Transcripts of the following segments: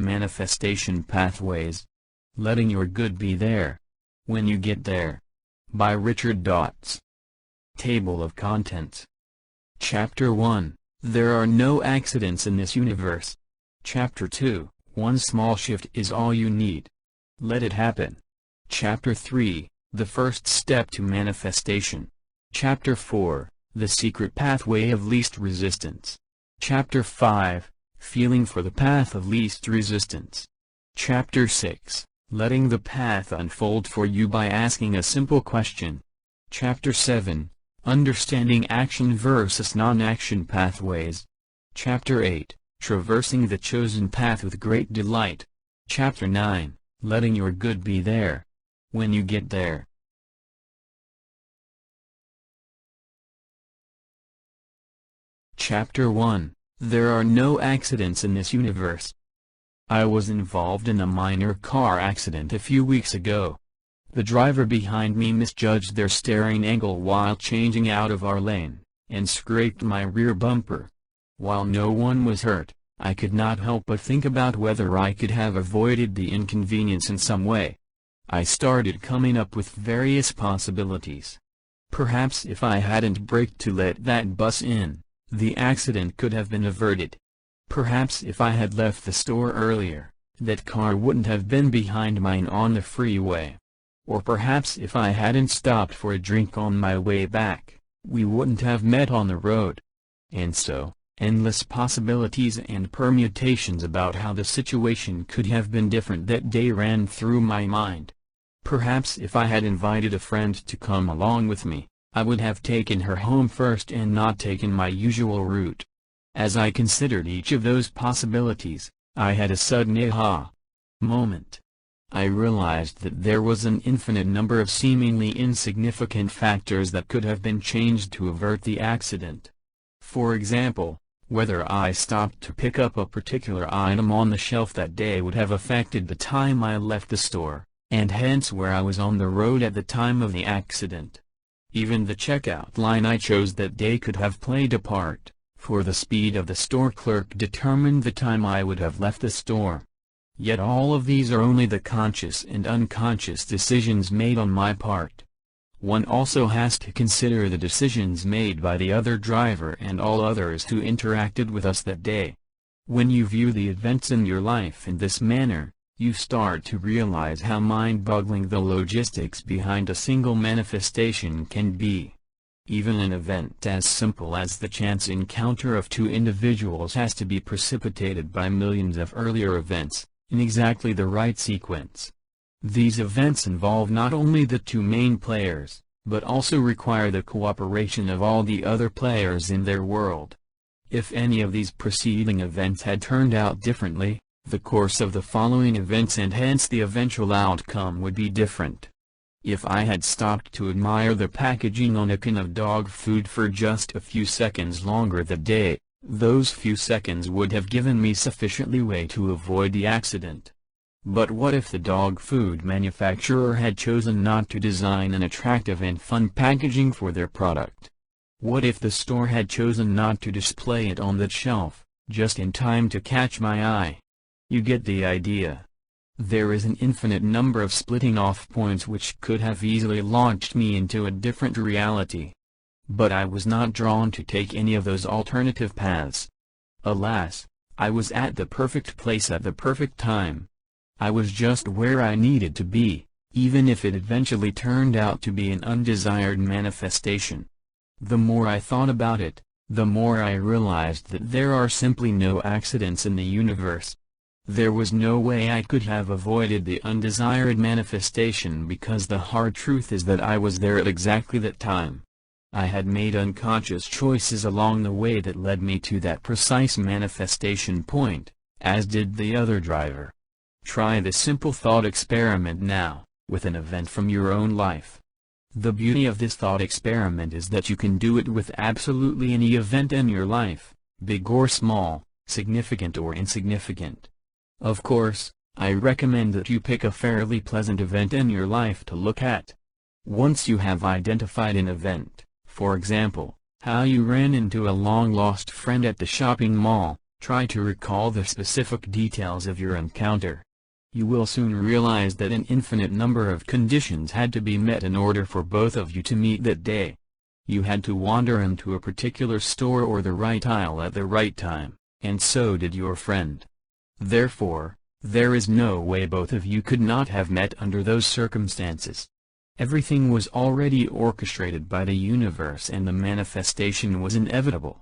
Manifestation Pathways. Letting Your Good Be There When You Get There. By Richard Dotts. Table of Contents. Chapter 1. There are no accidents in this universe. Chapter 2. One small shift is all you need. Let it happen. Chapter 3. The first step to manifestation. Chapter 4. The secret pathway of least resistance. Chapter 5. Feeling for the path of least resistance. Chapter 6. Letting the path unfold for you by asking a simple question. Chapter 7. Understanding action versus non-action pathways. Chapter 8. Traversing the chosen path with great delight. Chapter 9. Letting your good be there. When you get there. Chapter 1. There are no accidents in this universe. I was involved in a minor car accident a few weeks ago. The driver behind me misjudged their steering angle while changing out of our lane, and scraped my rear bumper. While no one was hurt, I could not help but think about whether I could have avoided the inconvenience in some way. I started coming up with various possibilities. Perhaps if I hadn't braked to let that bus in, the accident could have been averted. Perhaps if I had left the store earlier, that car wouldn't have been behind mine on the freeway. Or perhaps if I hadn't stopped for a drink on my way back, we wouldn't have met on the road. And so, endless possibilities and permutations about how the situation could have been different that day ran through my mind. Perhaps if I had invited a friend to come along with me, I would have taken her home first and not taken my usual route. As I considered each of those possibilities, I had a sudden aha moment. I realized that there was an infinite number of seemingly insignificant factors that could have been changed to avert the accident. For example, whether I stopped to pick up a particular item on the shelf that day would have affected the time I left the store, and hence where I was on the road at the time of the accident. Even the checkout line I chose that day could have played a part, for the speed of the store clerk determined the time I would have left the store. Yet all of these are only the conscious and unconscious decisions made on my part. One also has to consider the decisions made by the other driver and all others who interacted with us that day. When you view the events in your life in this manner, you start to realize how mind-boggling the logistics behind a single manifestation can be. Even an event as simple as the chance encounter of two individuals has to be precipitated by millions of earlier events, in exactly the right sequence. These events involve not only the two main players, but also require the cooperation of all the other players in their world. If any of these preceding events had turned out differently, the course of the following events and hence the eventual outcome would be different. If I had stopped to admire the packaging on a can of dog food for just a few seconds longer that day, those few seconds would have given me sufficient leeway to avoid the accident. But what if the dog food manufacturer had chosen not to design an attractive and fun packaging for their product? What if the store had chosen not to display it on that shelf, just in time to catch my eye? You get the idea. There is an infinite number of splitting off points which could have easily launched me into a different reality. But I was not drawn to take any of those alternative paths. Alas, I was at the perfect place at the perfect time. I was just where I needed to be, even if it eventually turned out to be an undesired manifestation. The more I thought about it, the more I realized that there are simply no accidents in the universe. There was no way I could have avoided the undesired manifestation because the hard truth is that I was there at exactly that time. I had made unconscious choices along the way that led me to that precise manifestation point, as did the other driver. Try this simple thought experiment now, with an event from your own life. The beauty of this thought experiment is that you can do it with absolutely any event in your life, big or small, significant or insignificant. Of course, I recommend that you pick a fairly pleasant event in your life to look at. Once you have identified an event, for example, how you ran into a long-lost friend at the shopping mall, Try to recall the specific details of your encounter. You will soon realize that an infinite number of conditions had to be met in order for both of you to meet that day. You had to wander into a particular store or the right aisle at the right time, and so did your friend. Therefore, there is no way both of you could not have met under those circumstances. Everything was already orchestrated by the universe and the manifestation was inevitable.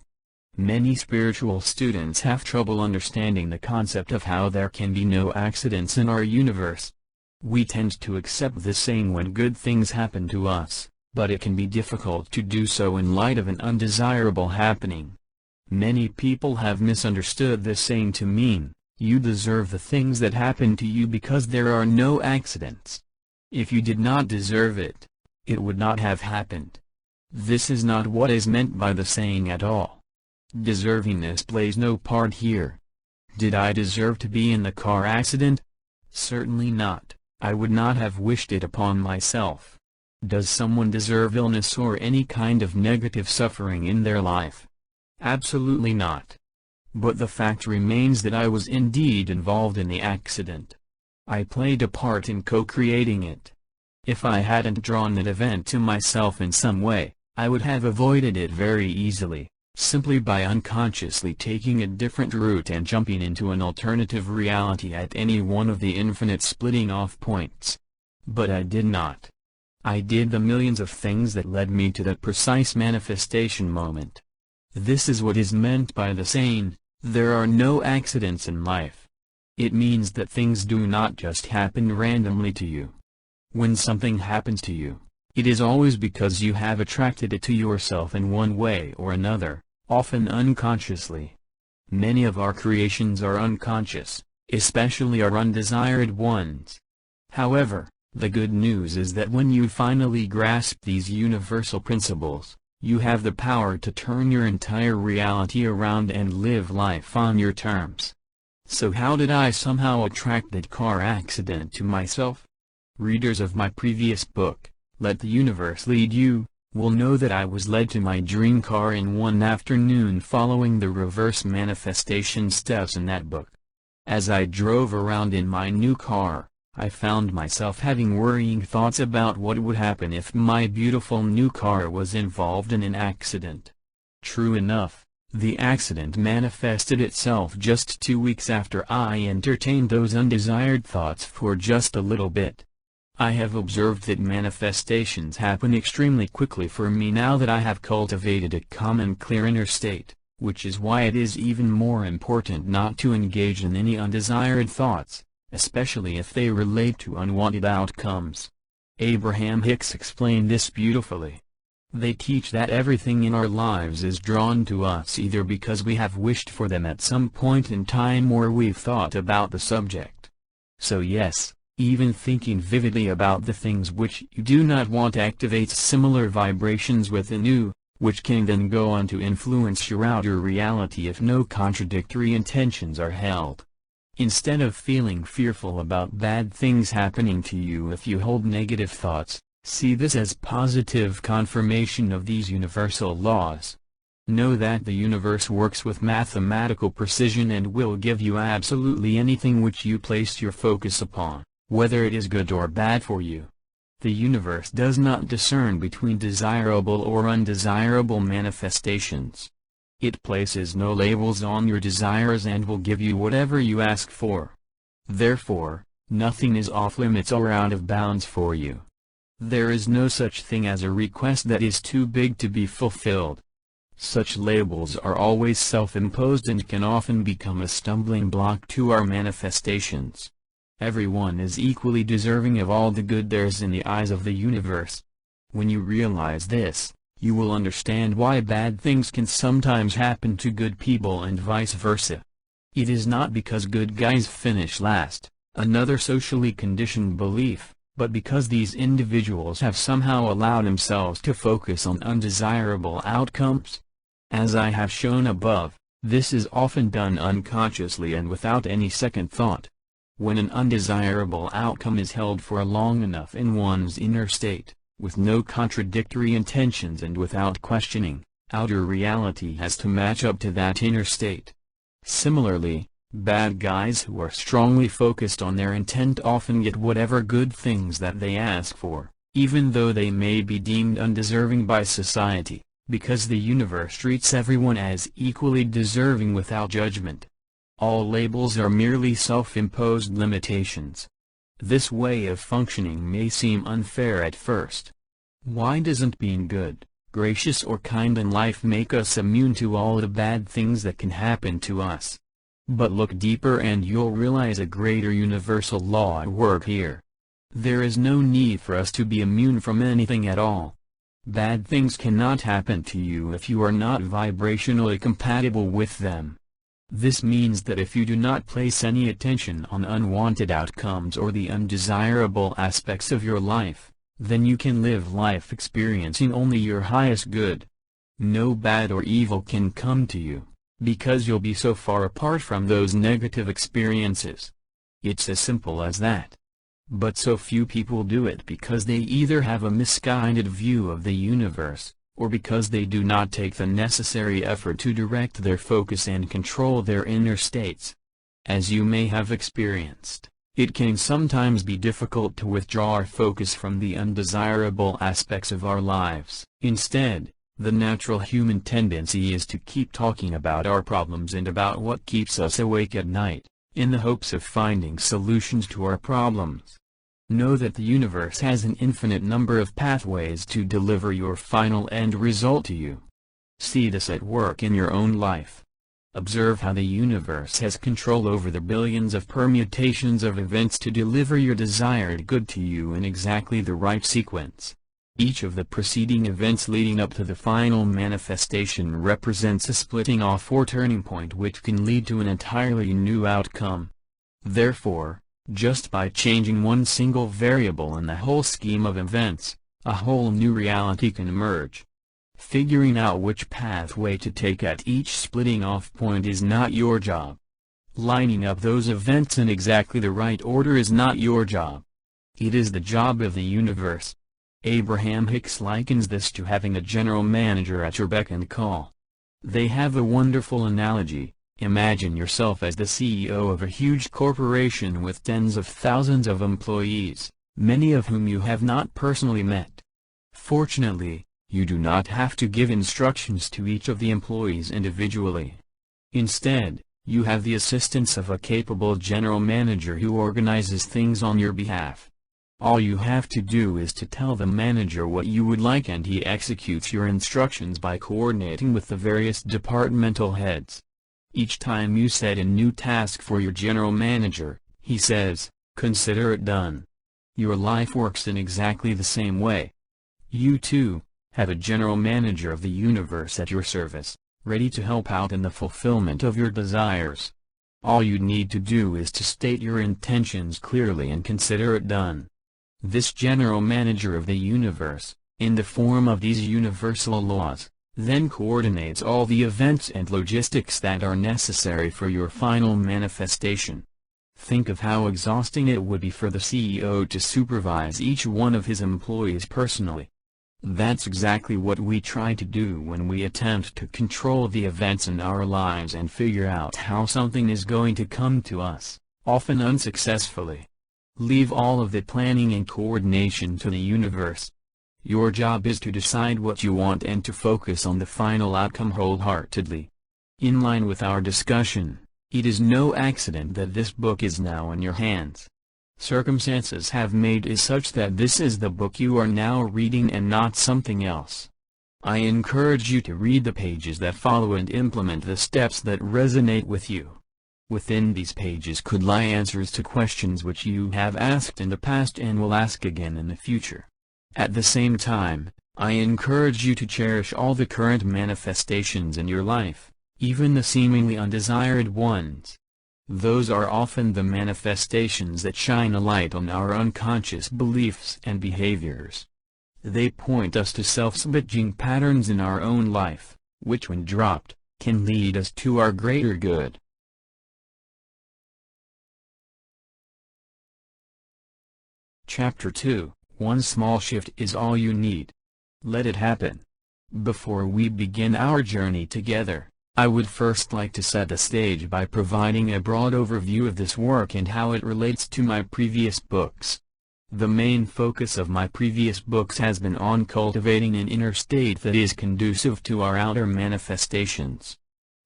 Many spiritual students have trouble understanding the concept of how there can be no accidents in our universe. We tend to accept this saying when good things happen to us, but it can be difficult to do so in light of an undesirable happening. Many people have misunderstood this saying to mean, you deserve the things that happen to you because there are no accidents. If you did not deserve it, it would not have happened. This is not what is meant by the saying at all. Deservingness plays no part here. Did I deserve to be in the car accident? Certainly not. I would not have wished it upon myself. Does someone deserve illness or any kind of negative suffering in their life? Absolutely not. But the fact remains that I was indeed involved in the accident. I played a part in co-creating it. If I hadn't drawn that event to myself in some way, I would have avoided it very easily, simply by unconsciously taking a different route and jumping into an alternative reality at any one of the infinite splitting off points. But I did not. I did the millions of things that led me to that precise manifestation moment. This is what is meant by the saying, there are no accidents in life. It means that things do not just happen randomly to you. When something happens to you, it is always because you have attracted it to yourself in one way or another, often unconsciously. Many of our creations are unconscious, especially our undesired ones. However, the good news is that when you finally grasp these universal principles, you have the power to turn your entire reality around and live life on your terms. So how did I somehow attract that car accident to myself? Readers of my previous book, Let the Universe Lead You, will know that I was led to my dream car in one afternoon following the reverse manifestation steps in that book. As I drove around in my new car, I found myself having worrying thoughts about what would happen if my beautiful new car was involved in an accident. True enough, the accident manifested itself just 2 weeks after I entertained those undesired thoughts for just a little bit. I have observed that manifestations happen extremely quickly for me now that I have cultivated a calm and clear inner state, which is why it is even more important not to engage in any undesired thoughts, especially if they relate to unwanted outcomes. Abraham Hicks explained this beautifully. They teach that everything in our lives is drawn to us either because we have wished for them at some point in time or we've thought about the subject. So yes, even thinking vividly about the things which you do not want activates similar vibrations within you, which can then go on to influence your outer reality if no contradictory intentions are held. Instead of feeling fearful about bad things happening to you if you hold negative thoughts, see this as positive confirmation of these universal laws. Know that the universe works with mathematical precision and will give you absolutely anything which you place your focus upon, whether it is good or bad for you. The universe does not discern between desirable or undesirable manifestations. It places no labels on your desires and will give you whatever you ask for. Therefore, nothing is off limits or out of bounds for you. There is no such thing as a request that is too big to be fulfilled. Such labels are always self-imposed and can often become a stumbling block to our manifestations. Everyone is equally deserving of all the good there is in the eyes of the universe. When you realize this, you will understand why bad things can sometimes happen to good people and vice versa. It is not because good guys finish last, another socially conditioned belief, but because these individuals have somehow allowed themselves to focus on undesirable outcomes. As I have shown above, this is often done unconsciously and without any second thought. When an undesirable outcome is held for long enough in one's inner state, with no contradictory intentions and without questioning, outer reality has to match up to that inner state. Similarly, bad guys who are strongly focused on their intent often get whatever good things that they ask for, even though they may be deemed undeserving by society, because the universe treats everyone as equally deserving without judgment. All labels are merely self-imposed limitations. This way of functioning may seem unfair at first. Why doesn't being good, gracious or kind in life make us immune to all the bad things that can happen to us? But look deeper and you'll realize a greater universal law at work here. There is no need for us to be immune from anything at all. Bad things cannot happen to you if you are not vibrationally compatible with them. This means that if you do not place any attention on unwanted outcomes or the undesirable aspects of your life, then you can live life experiencing only your highest good. No bad or evil can come to you, because you'll be so far apart from those negative experiences. It's as simple as that. But so few people do it because they either have a misguided view of the universe, or because they do not take the necessary effort to direct their focus and control their inner states. As you may have experienced, it can sometimes be difficult to withdraw our focus from the undesirable aspects of our lives. Instead, the natural human tendency is to keep talking about our problems and about what keeps us awake at night, in the hopes of finding solutions to our problems. Know that the universe has an infinite number of pathways to deliver your final end result to you. See this at work in your own life. Observe how the universe has control over the billions of permutations of events to deliver your desired good to you in exactly the right sequence. Each of the preceding events leading up to the final manifestation represents a splitting off or turning point which can lead to an entirely new outcome. Therefore, just by changing one single variable in the whole scheme of events, a whole new reality can emerge. Figuring out which pathway to take at each splitting off point is not your job. Lining up those events in exactly the right order is not your job. It is the job of the universe. Abraham Hicks likens this to having a general manager at your beck and call. They have a wonderful analogy. Imagine yourself as the CEO of a huge corporation with tens of thousands of employees, many of whom you have not personally met. Fortunately, you do not have to give instructions to each of the employees individually. Instead, you have the assistance of a capable general manager who organizes things on your behalf. All you have to do is to tell the manager what you would like and he executes your instructions by coordinating with the various departmental heads. Each time you set a new task for your general manager, he says, "Consider it done." Your life works in exactly the same way. You too have a general manager of the universe at your service, ready to help out in the fulfillment of your desires. All you need to do is to state your intentions clearly and consider it done. This general manager of the universe, in the form of these universal laws, then coordinates all the events and logistics that are necessary for your final manifestation. Think of how exhausting it would be for the CEO to supervise each one of his employees personally. That's exactly what we try to do when we attempt to control the events in our lives and figure out how something is going to come to us, often unsuccessfully. Leave all of the planning and coordination to the universe. Your job is to decide what you want and to focus on the final outcome wholeheartedly. In line with our discussion, it is no accident that this book is now in your hands. Circumstances have made it such that this is the book you are now reading and not something else. I encourage you to read the pages that follow and implement the steps that resonate with you. Within these pages could lie answers to questions which you have asked in the past and will ask again in the future. At the same time, I encourage you to cherish all the current manifestations in your life, even the seemingly undesired ones. Those are often the manifestations that shine a light on our unconscious beliefs and behaviors. They point us to self-sabotaging patterns in our own life, which when dropped, can lead us to our greater good. Chapter 2. One small shift is all you need. Let it happen. Before we begin our journey together, I would first like to set the stage by providing a broad overview of this work and how it relates to my previous books. The main focus of my previous books has been on cultivating an inner state that is conducive to our outer manifestations.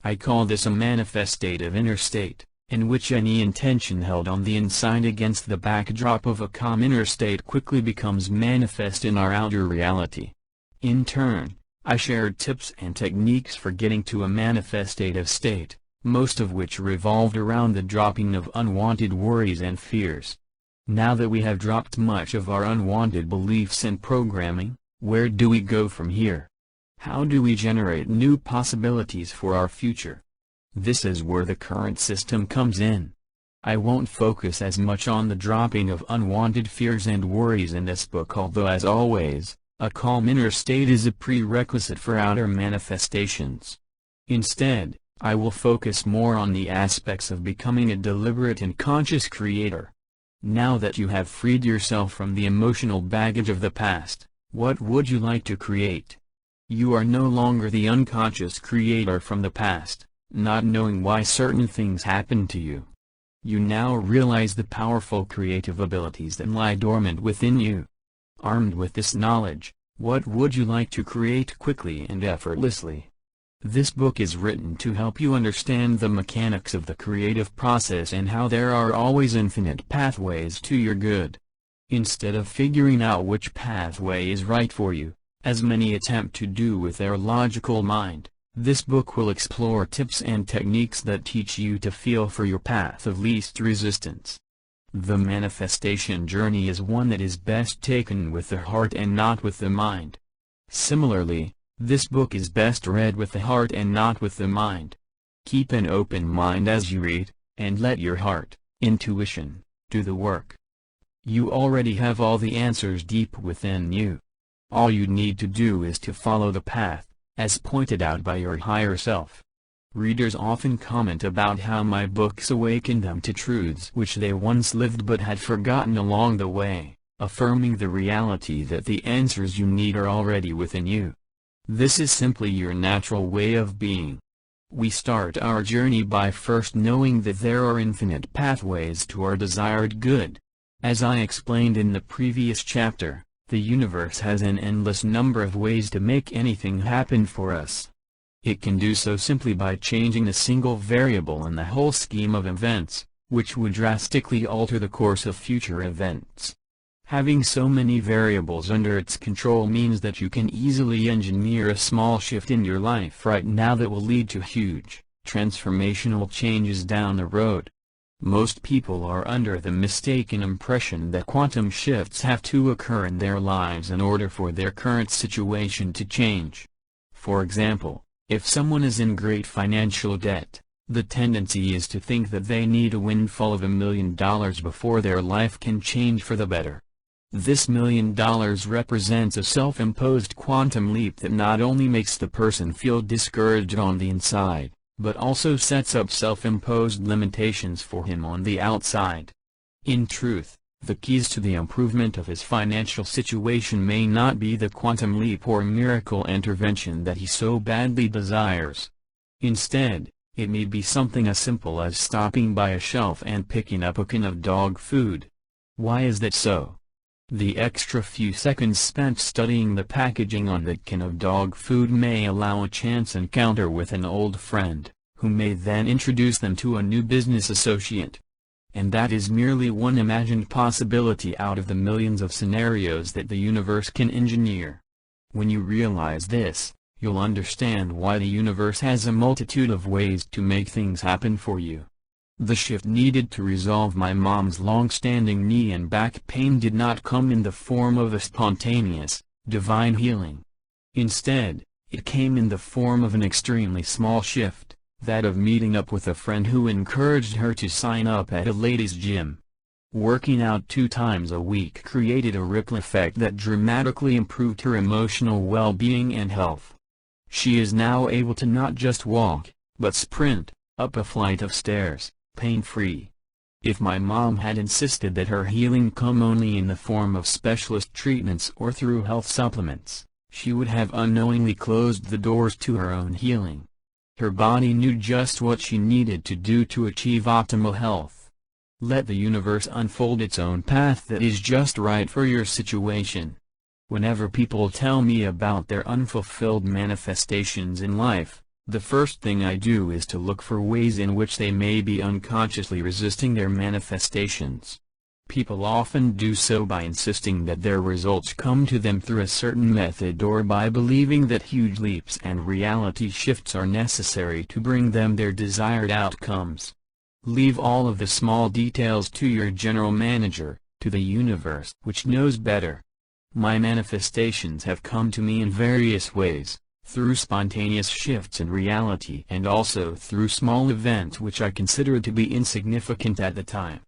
I call this a manifestative inner state, in which any intention held on the inside against the backdrop of a calm inner state quickly becomes manifest in our outer reality. In turn, I shared tips and techniques for getting to a manifestative state, most of which revolved around the dropping of unwanted worries and fears. Now that we have dropped much of our unwanted beliefs and programming, where do we go from here? How do we generate new possibilities for our future? This is where the current system comes in. I won't focus as much on the dropping of unwanted fears and worries in this book, although as always, a calm inner state is a prerequisite for outer manifestations. Instead, I will focus more on the aspects of becoming a deliberate and conscious creator. Now that you have freed yourself from the emotional baggage of the past, what would you like to create? You are no longer the unconscious creator from the past, not knowing why certain things happen to you. You now realize the powerful creative abilities that lie dormant within you. Armed with this knowledge, what would you like to create quickly and effortlessly? This book is written to help you understand the mechanics of the creative process and how there are always infinite pathways to your good. Instead of figuring out which pathway is right for you, as many attempt to do with their logical mind, this book will explore tips and techniques that teach you to feel for your path of least resistance. The manifestation journey is one that is best taken with the heart and not with the mind. Similarly, this book is best read with the heart and not with the mind. Keep an open mind as you read, and let your heart, intuition, do the work. You already have all the answers deep within you. All you need to do is to follow the path, as pointed out by your higher self. Readers often comment about how my books awaken them to truths which they once lived but had forgotten along the way, affirming the reality that the answers you need are already within you. This is simply your natural way of being. We start our journey by first knowing that there are infinite pathways to our desired good. As I explained in the previous chapter, the universe has an endless number of ways to make anything happen for us. It can do so simply by changing a single variable in the whole scheme of events, which would drastically alter the course of future events. Having so many variables under its control means that you can easily engineer a small shift in your life right now that will lead to huge, transformational changes down the road. Most people are under the mistaken impression that quantum shifts have to occur in their lives in order for their current situation to change. For example, if someone is in great financial debt, the tendency is to think that they need a windfall of $1 million before their life can change for the better. This $1 million represents a self-imposed quantum leap that not only makes the person feel discouraged on the inside, but also sets up self-imposed limitations for him on the outside. In truth, the keys to the improvement of his financial situation may not be the quantum leap or miracle intervention that he so badly desires. Instead, it may be something as simple as stopping by a shelf and picking up a can of dog food. Why is that so? The extra few seconds spent studying the packaging on that can of dog food may allow a chance encounter with an old friend, who may then introduce them to a new business associate. And that is merely one imagined possibility out of the millions of scenarios that the universe can engineer. When you realize this, you'll understand why the universe has a multitude of ways to make things happen for you. The shift needed to resolve my mom's long-standing knee and back pain did not come in the form of a spontaneous, divine healing. Instead, it came in the form of an extremely small shift, that of meeting up with a friend who encouraged her to sign up at a ladies' gym. Working out 2 times a week created a ripple effect that dramatically improved her emotional well-being and health. She is now able to not just walk, but sprint, up a flight of stairs, pain-free. If my mom had insisted that her healing come only in the form of specialist treatments or through health supplements, she would have unknowingly closed the doors to her own healing. Her body knew just what she needed to do to achieve optimal health. Let the universe unfold its own path that is just right for your situation. Whenever people tell me about their unfulfilled manifestations in life, the first thing I do is to look for ways in which they may be unconsciously resisting their manifestations. People often do so by insisting that their results come to them through a certain method, or by believing that huge leaps and reality shifts are necessary to bring them their desired outcomes. Leave all of the small details to your general manager, to the universe, which knows better. My manifestations have come to me in various ways, through spontaneous shifts in reality and also through small events which I considered to be insignificant at the time.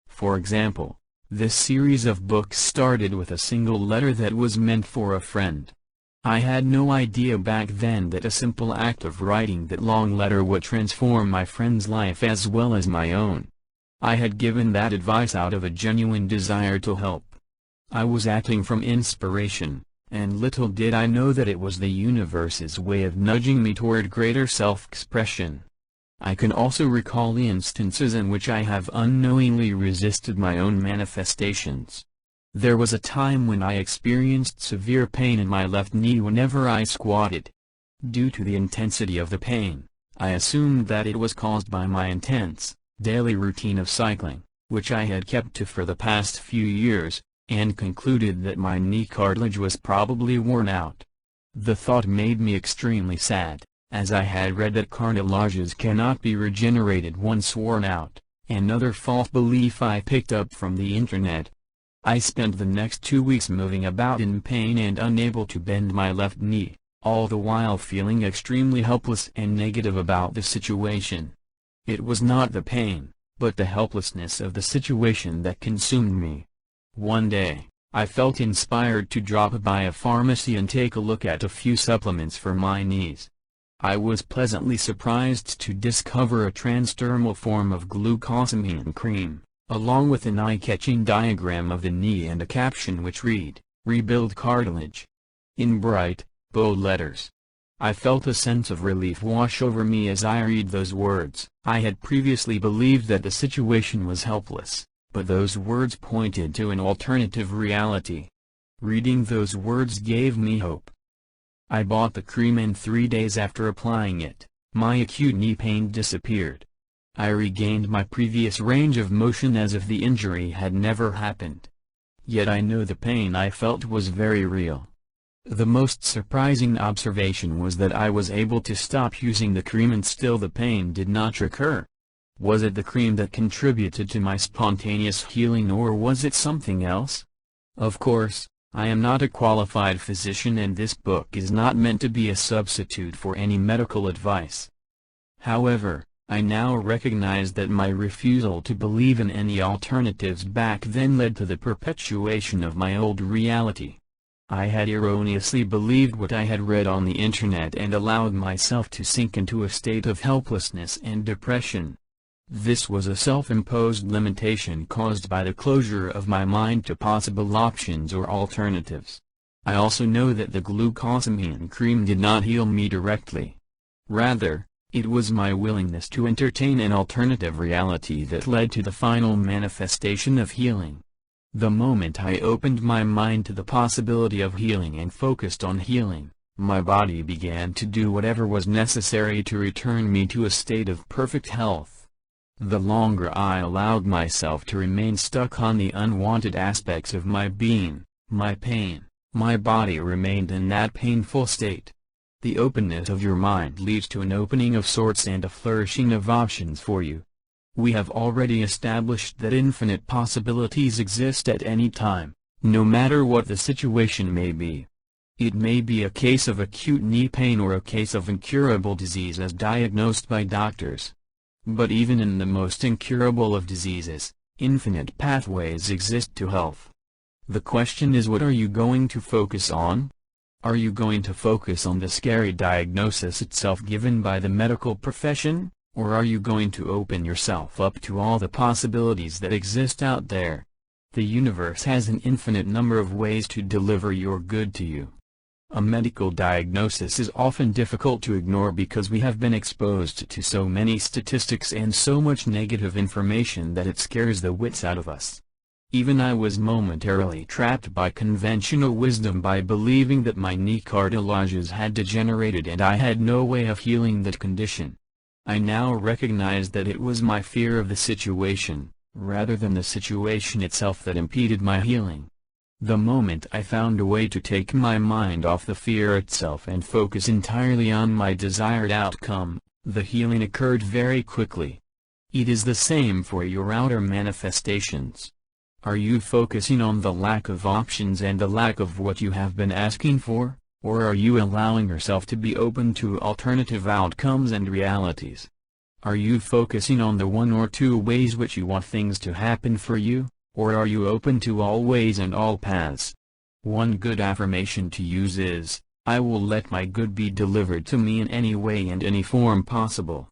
For example, this series of books started with a single letter that was meant for a friend. I had no idea back then that a simple act of writing that long letter would transform my friend's life as well as my own. I had given that advice out of a genuine desire to help. I was acting from inspiration, and little did I know that it was the universe's way of nudging me toward greater self-expression. I can also recall instances in which I have unknowingly resisted my own manifestations. There was a time when I experienced severe pain in my left knee whenever I squatted. Due to the intensity of the pain, I assumed that it was caused by my intense, daily routine of cycling, which I had kept to for the past few years, and concluded that my knee cartilage was probably worn out. The thought made me extremely sad, as I had read that cartilages cannot be regenerated once worn out, another false belief I picked up from the internet. I spent the next 2 weeks moving about in pain and unable to bend my left knee, all the while feeling extremely helpless and negative about the situation. It was not the pain, but the helplessness of the situation that consumed me. One day, I felt inspired to drop by a pharmacy and take a look at a few supplements for my knees. I was pleasantly surprised to discover a transdermal form of glucosamine cream, along with an eye-catching diagram of the knee and a caption which read, "Rebuild cartilage," in bright, bold letters. I felt a sense of relief wash over me as I read those words. I had previously believed that the situation was helpless, but those words pointed to an alternative reality. Reading those words gave me hope. I bought the cream and 3 days after applying it, my acute knee pain disappeared. I regained my previous range of motion as if the injury had never happened. Yet I know the pain I felt was very real. The most surprising observation was that I was able to stop using the cream and still the pain did not recur. Was it the cream that contributed to my spontaneous healing, or was it something else? Of course, I am not a qualified physician and this book is not meant to be a substitute for any medical advice. However, I now recognize that my refusal to believe in any alternatives back then led to the perpetuation of my old reality. I had erroneously believed what I had read on the internet and allowed myself to sink into a state of helplessness and depression. This was a self-imposed limitation caused by the closure of my mind to possible options or alternatives. I also know that the glucosamine cream did not heal me directly. Rather, it was my willingness to entertain an alternative reality that led to the final manifestation of healing. The moment I opened my mind to the possibility of healing and focused on healing, my body began to do whatever was necessary to return me to a state of perfect health. The longer I allowed myself to remain stuck on the unwanted aspects of my being, my pain, my body remained in that painful state. The openness of your mind leads to an opening of sorts and a flourishing of options for you. We have already established that infinite possibilities exist at any time, no matter what the situation may be. It may be a case of acute knee pain or a case of incurable disease as diagnosed by doctors. But even in the most incurable of diseases, infinite pathways exist to health. The question is, what are you going to focus on? Are you going to focus on the scary diagnosis itself given by the medical profession, or are you going to open yourself up to all the possibilities that exist out there? The universe has an infinite number of ways to deliver your good to you. A medical diagnosis is often difficult to ignore because we have been exposed to so many statistics and so much negative information that it scares the wits out of us. Even I was momentarily trapped by conventional wisdom by believing that my knee cartilages had degenerated and I had no way of healing that condition. I now recognize that it was my fear of the situation, rather than the situation itself, that impeded my healing. The moment I found a way to take my mind off the fear itself and focus entirely on my desired outcome, the healing occurred very quickly. It is the same for your outer manifestations. Are you focusing on the lack of options and the lack of what you have been asking for, or are you allowing yourself to be open to alternative outcomes and realities? Are you focusing on the one or two ways which you want things to happen for you? Or are you open to all ways and all paths? One good affirmation to use is, I will let my good be delivered to me in any way and any form possible.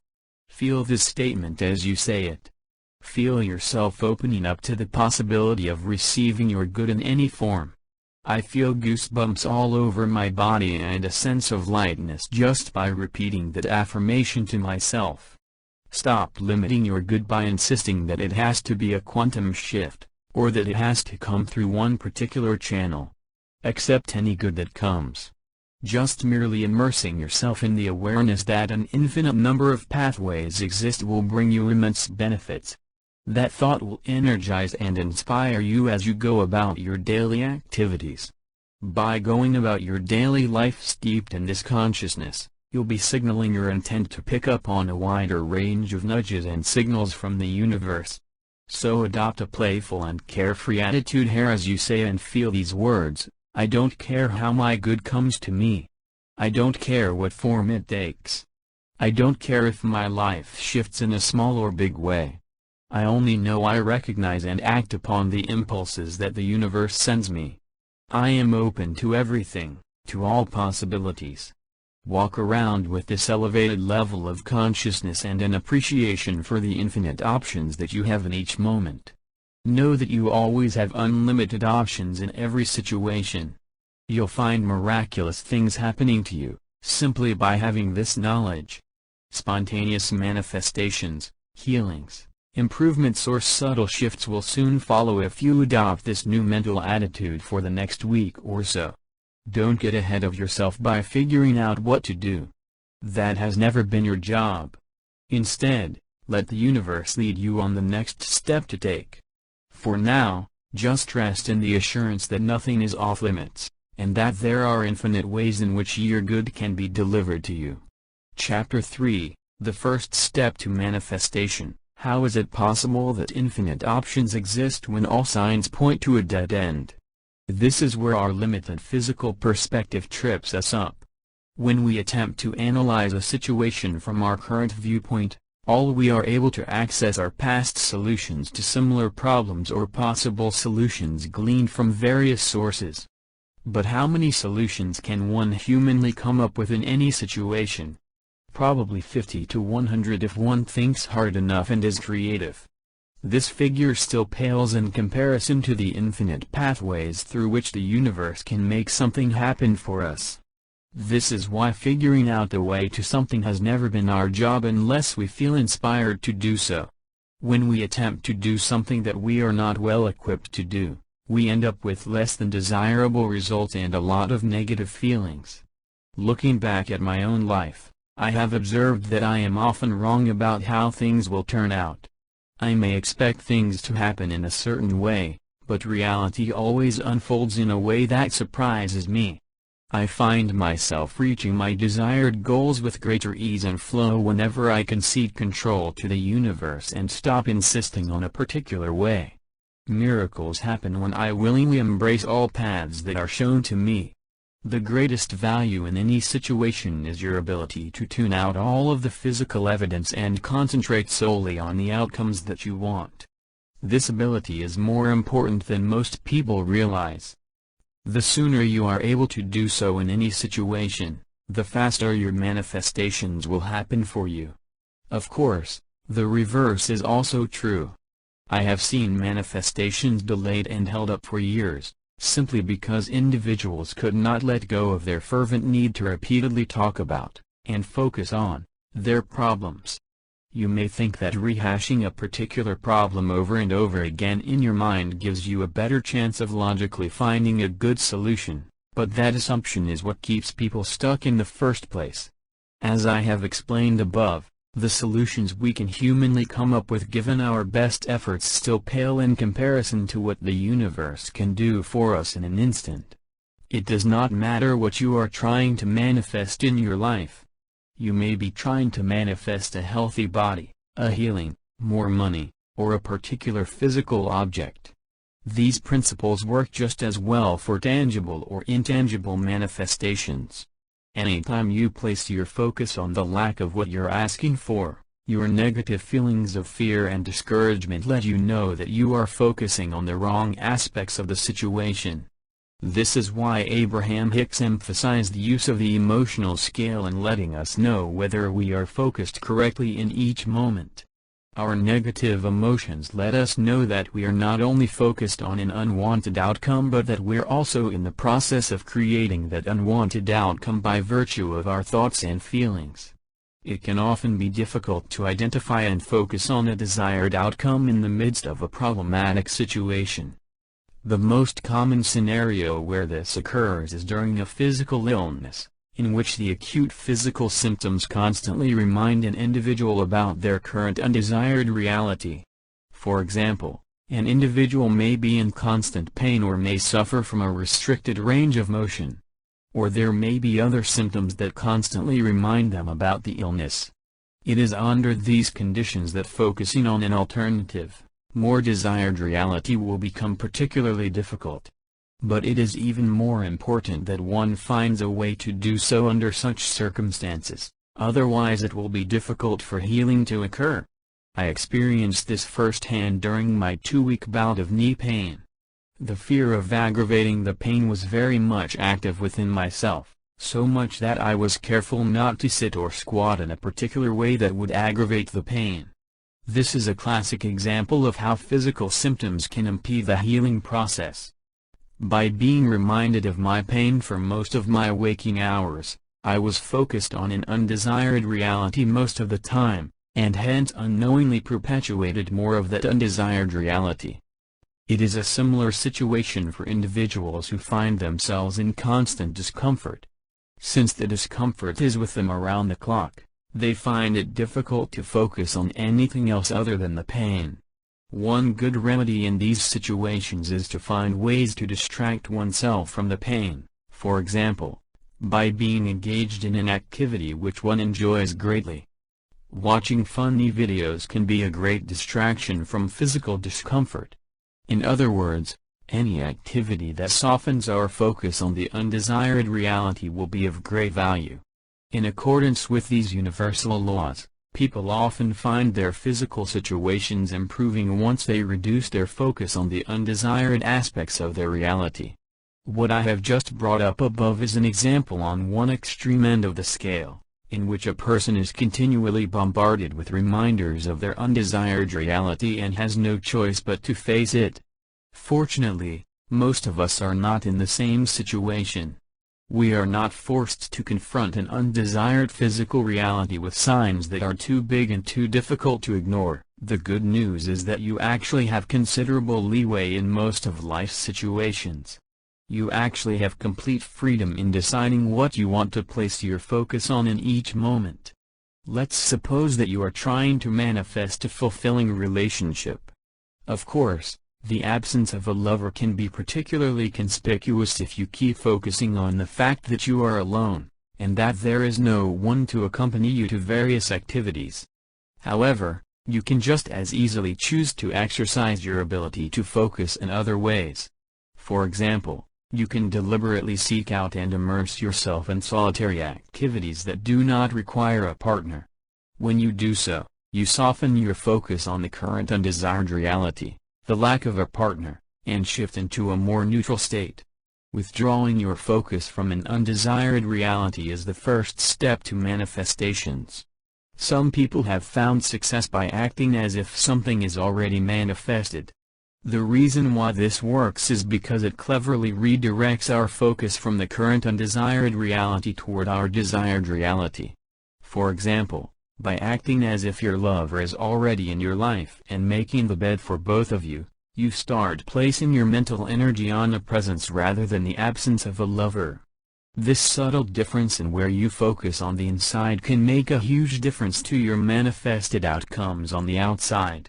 Feel this statement as you say it. Feel yourself opening up to the possibility of receiving your good in any form. I feel goosebumps all over my body and a sense of lightness just by repeating that affirmation to myself. Stop limiting your good by insisting that it has to be a quantum shift, or that it has to come through one particular channel. Accept any good that comes. Just merely immersing yourself in the awareness that an infinite number of pathways exist will bring you immense benefits. That thought will energize and inspire you as you go about your daily activities. By going about your daily life steeped in this consciousness, you'll be signaling your intent to pick up on a wider range of nudges and signals from the universe. So adopt a playful and carefree attitude here as you say and feel these words: I don't care how my good comes to me. I don't care what form it takes. I don't care if my life shifts in a small or big way. I only know I recognize and act upon the impulses that the universe sends me. I am open to everything, to all possibilities. Walk around with this elevated level of consciousness and an appreciation for the infinite options that you have in each moment. Know that you always have unlimited options in every situation. You'll find miraculous things happening to you, simply by having this knowledge. Spontaneous manifestations, healings, improvements or subtle shifts will soon follow if you adopt this new mental attitude for the next week or so. Don't get ahead of yourself by figuring out what to do. That has never been your job. Instead, let the universe lead you on the next step to take. For now, just rest in the assurance that nothing is off limits, and that there are infinite ways in which your good can be delivered to you. Chapter 3, The First Step to Manifestation. How is it possible that infinite options exist when all signs point to a dead end? This is where our limited physical perspective trips us up. When we attempt to analyze a situation from our current viewpoint, all we are able to access are past solutions to similar problems or possible solutions gleaned from various sources. But how many solutions can one humanly come up with in any situation? Probably 50 to 100 if one thinks hard enough and is creative. This figure still pales in comparison to the infinite pathways through which the universe can make something happen for us. This is why figuring out the way to something has never been our job unless we feel inspired to do so. When we attempt to do something that we are not well equipped to do, we end up with less than desirable results and a lot of negative feelings. Looking back at my own life, I have observed that I am often wrong about how things will turn out. I may expect things to happen in a certain way, but reality always unfolds in a way that surprises me. I find myself reaching my desired goals with greater ease and flow whenever I concede control to the universe and stop insisting on a particular way. Miracles happen when I willingly embrace all paths that are shown to me. The greatest value in any situation is your ability to tune out all of the physical evidence and concentrate solely on the outcomes that you want. This ability is more important than most people realize. The sooner you are able to do so in any situation, the faster your manifestations will happen for you. Of course, the reverse is also true. I have seen manifestations delayed and held up for years, simply because individuals could not let go of their fervent need to repeatedly talk about, and focus on, their problems. You may think that rehashing a particular problem over and over again in your mind gives you a better chance of logically finding a good solution, but that assumption is what keeps people stuck in the first place. As I have explained above, the solutions we can humanly come up with given our best efforts still pale in comparison to what the universe can do for us in an instant. It does not matter what you are trying to manifest in your life. You may be trying to manifest a healthy body, a healing, more money, or a particular physical object. These principles work just as well for tangible or intangible manifestations. Anytime you place your focus on the lack of what you're asking for, your negative feelings of fear and discouragement let you know that you are focusing on the wrong aspects of the situation. This is why Abraham Hicks emphasized the use of the emotional scale in letting us know whether we are focused correctly in each moment. Our negative emotions let us know that we are not only focused on an unwanted outcome but that we're also in the process of creating that unwanted outcome by virtue of our thoughts and feelings. It can often be difficult to identify and focus on a desired outcome in the midst of a problematic situation. The most common scenario where this occurs is during a physical illness, in which the acute physical symptoms constantly remind an individual about their current undesired reality. For example, an individual may be in constant pain or may suffer from a restricted range of motion. Or there may be other symptoms that constantly remind them about the illness. It is under these conditions that focusing on an alternative, more desired reality will become particularly difficult. But it is even more important that one finds a way to do so under such circumstances, otherwise it will be difficult for healing to occur. I experienced this firsthand during my 2-week bout of knee pain. The fear of aggravating the pain was very much active within myself, so much that I was careful not to sit or squat in a particular way that would aggravate the pain. This is a classic example of how physical symptoms can impede the healing process. By being reminded of my pain for most of my waking hours, I was focused on an undesired reality most of the time, and hence unknowingly perpetuated more of that undesired reality. It is a similar situation for individuals who find themselves in constant discomfort. Since the discomfort is with them around the clock, they find it difficult to focus on anything else other than the pain. One good remedy in these situations is to find ways to distract oneself from the pain, for example, by being engaged in an activity which one enjoys greatly. Watching funny videos can be a great distraction from physical discomfort. In other words, any activity that softens our focus on the undesired reality will be of great value. In accordance with these universal laws, people often find their physical situations improving once they reduce their focus on the undesired aspects of their reality. What I have just brought up above is an example on one extreme end of the scale, in which a person is continually bombarded with reminders of their undesired reality and has no choice but to face it. Fortunately, most of us are not in the same situation. We are not forced to confront an undesired physical reality with signs that are too big and too difficult to ignore. The good news is that you actually have considerable leeway in most of life's situations. You actually have complete freedom in deciding what you want to place your focus on in each moment. Let's suppose that you are trying to manifest a fulfilling relationship. Of course, the absence of a lover can be particularly conspicuous if you keep focusing on the fact that you are alone, and that there is no one to accompany you to various activities. However, you can just as easily choose to exercise your ability to focus in other ways. For example, you can deliberately seek out and immerse yourself in solitary activities that do not require a partner. When you do so, you soften your focus on the current undesired reality, the lack of a partner, and shift into a more neutral state. Withdrawing your focus from an undesired reality is the first step to manifestations. Some people have found success by acting as if something is already manifested. The reason why this works is because it cleverly redirects our focus from the current undesired reality toward our desired reality. For example, by acting as if your lover is already in your life and making the bed for both of you, you start placing your mental energy on a presence rather than the absence of a lover. This subtle difference in where you focus on the inside can make a huge difference to your manifested outcomes on the outside.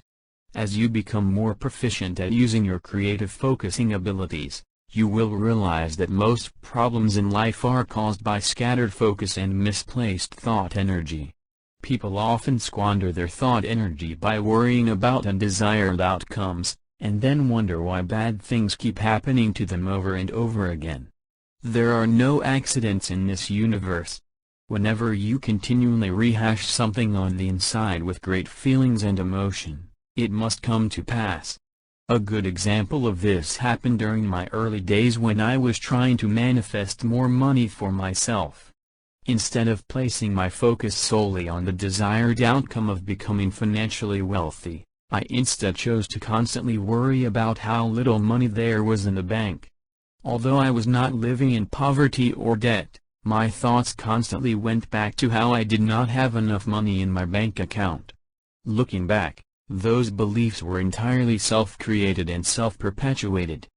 As you become more proficient at using your creative focusing abilities, you will realize that most problems in life are caused by scattered focus and misplaced thought energy. People often squander their thought energy by worrying about undesired outcomes, and then wonder why bad things keep happening to them over and over again. There are no accidents in this universe. Whenever you continually rehash something on the inside with great feelings and emotion, it must come to pass. A good example of this happened during my early days when I was trying to manifest more money for myself. Instead of placing my focus solely on the desired outcome of becoming financially wealthy, I instead chose to constantly worry about how little money there was in the bank. Although I was not living in poverty or debt, my thoughts constantly went back to how I did not have enough money in my bank account. Looking back, those beliefs were entirely self-created and self-perpetuated.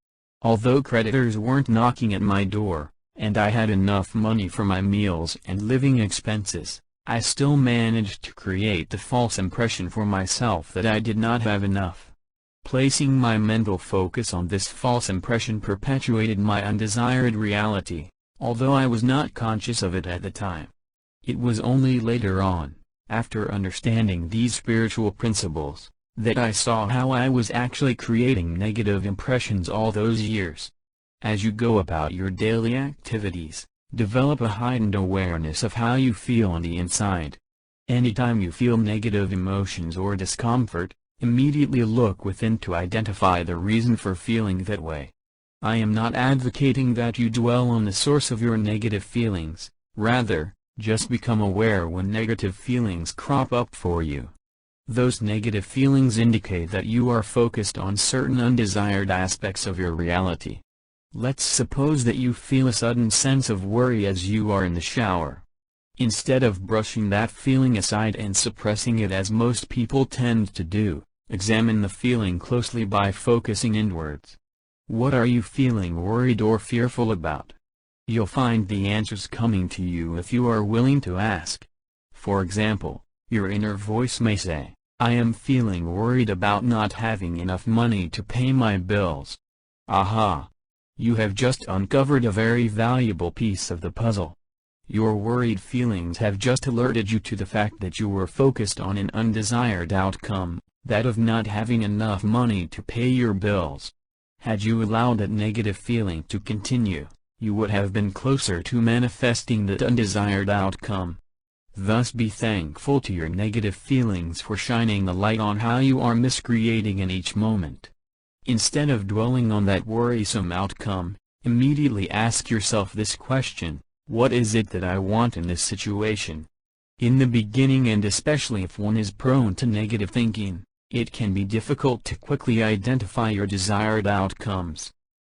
Although creditors weren't knocking at my door, and I had enough money for my meals and living expenses, I still managed to create the false impression for myself that I did not have enough. Placing my mental focus on this false impression perpetuated my undesired reality, although I was not conscious of it at the time. It was only later on, after understanding these spiritual principles, that I saw how I was actually creating negative impressions all those years. As you go about your daily activities, develop a heightened awareness of how you feel on the inside. Anytime you feel negative emotions or discomfort, immediately look within to identify the reason for feeling that way. I am not advocating that you dwell on the source of your negative feelings, rather, just become aware when negative feelings crop up for you. Those negative feelings indicate that you are focused on certain undesired aspects of your reality. Let's suppose that you feel a sudden sense of worry as you are in the shower. Instead of brushing that feeling aside and suppressing it as most people tend to do, examine the feeling closely by focusing inwards. What are you feeling worried or fearful about? You'll find the answers coming to you if you are willing to ask. For example, your inner voice may say, "I am feeling worried about not having enough money to pay my bills." Aha! You have just uncovered a very valuable piece of the puzzle. Your worried feelings have just alerted you to the fact that you were focused on an undesired outcome, that of not having enough money to pay your bills. Had you allowed that negative feeling to continue, you would have been closer to manifesting that undesired outcome. Thus be thankful to your negative feelings for shining the light on how you are miscreating in each moment. Instead of dwelling on that worrisome outcome, immediately ask yourself this question: what is it that I want in this situation? In the beginning, and especially if one is prone to negative thinking, it can be difficult to quickly identify your desired outcomes.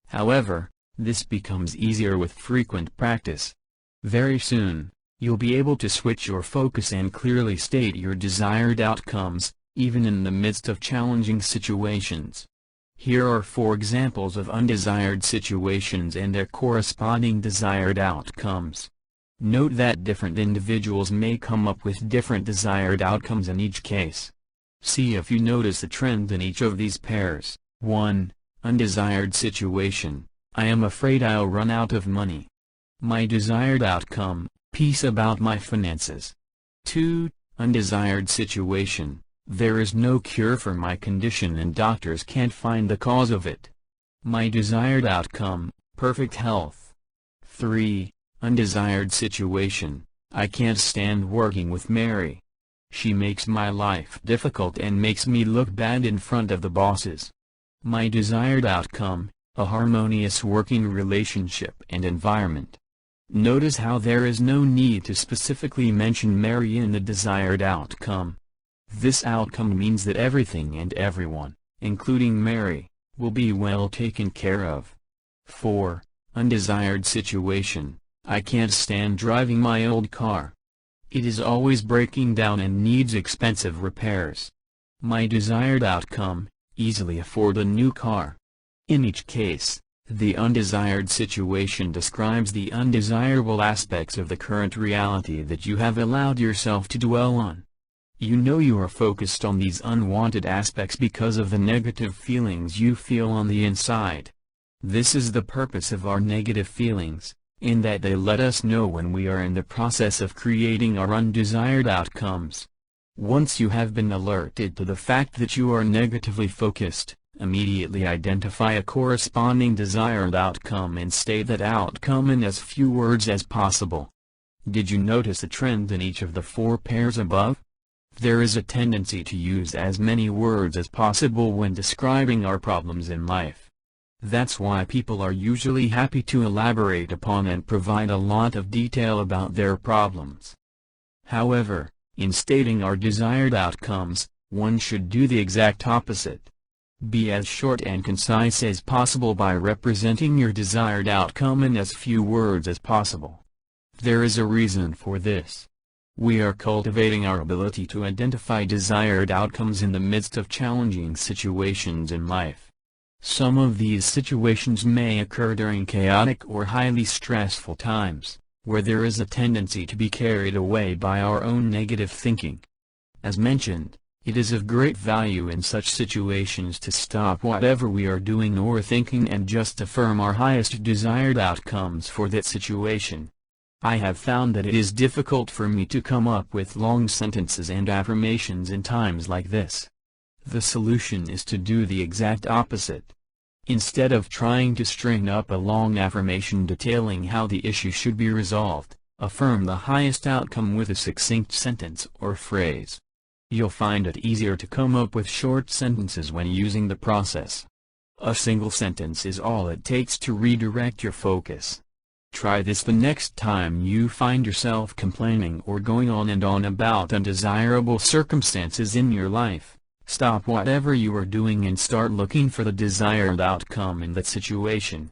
However, this becomes easier with frequent practice. Very soon, you'll be able to switch your focus and clearly state your desired outcomes, even in the midst of challenging situations. Here are 4 examples of undesired situations and their corresponding desired outcomes. Note that different individuals may come up with different desired outcomes in each case. See if you notice a trend in each of these pairs. 1. Undesired situation: I am afraid I'll run out of money. My desired outcome: peace about my finances. 2. Undesired situation: there is no cure for my condition and doctors can't find the cause of it. My desired outcome: perfect health. 3. Undesired situation: I can't stand working with Mary. She makes my life difficult and makes me look bad in front of the bosses. My desired outcome: a harmonious working relationship and environment. Notice how there is no need to specifically mention Mary in the desired outcome. This outcome means that everything and everyone, including Mary, will be well taken care of. 4. Undesired situation: I can't stand driving my old car. It is always breaking down and needs expensive repairs. My desired outcome: easily afford a new car. In each case, the undesired situation describes the undesirable aspects of the current reality that you have allowed yourself to dwell on. You know you are focused on these unwanted aspects because of the negative feelings you feel on the inside. This is the purpose of our negative feelings, in that they let us know when we are in the process of creating our undesired outcomes. Once you have been alerted to the fact that you are negatively focused, immediately identify a corresponding desired outcome and state that outcome in as few words as possible. Did you notice a trend in each of the 4 pairs above? There is a tendency to use as many words as possible when describing our problems in life. That's why people are usually happy to elaborate upon and provide a lot of detail about their problems. However, in stating our desired outcomes, one should do the exact opposite. Be as short and concise as possible by representing your desired outcome in as few words as possible. There is a reason for this. We are cultivating our ability to identify desired outcomes in the midst of challenging situations in life. Some of these situations may occur during chaotic or highly stressful times, where there is a tendency to be carried away by our own negative thinking. As mentioned, it is of great value in such situations to stop whatever we are doing or thinking and just affirm our highest desired outcomes for that situation. I have found that it is difficult for me to come up with long sentences and affirmations in times like this. The solution is to do the exact opposite. Instead of trying to string up a long affirmation detailing how the issue should be resolved, affirm the highest outcome with a succinct sentence or phrase. You'll find it easier to come up with short sentences when using the process. A single sentence is all it takes to redirect your focus. Try this the next time you find yourself complaining or going on and on about undesirable circumstances in your life. Stop whatever you are doing and start looking for the desired outcome in that situation.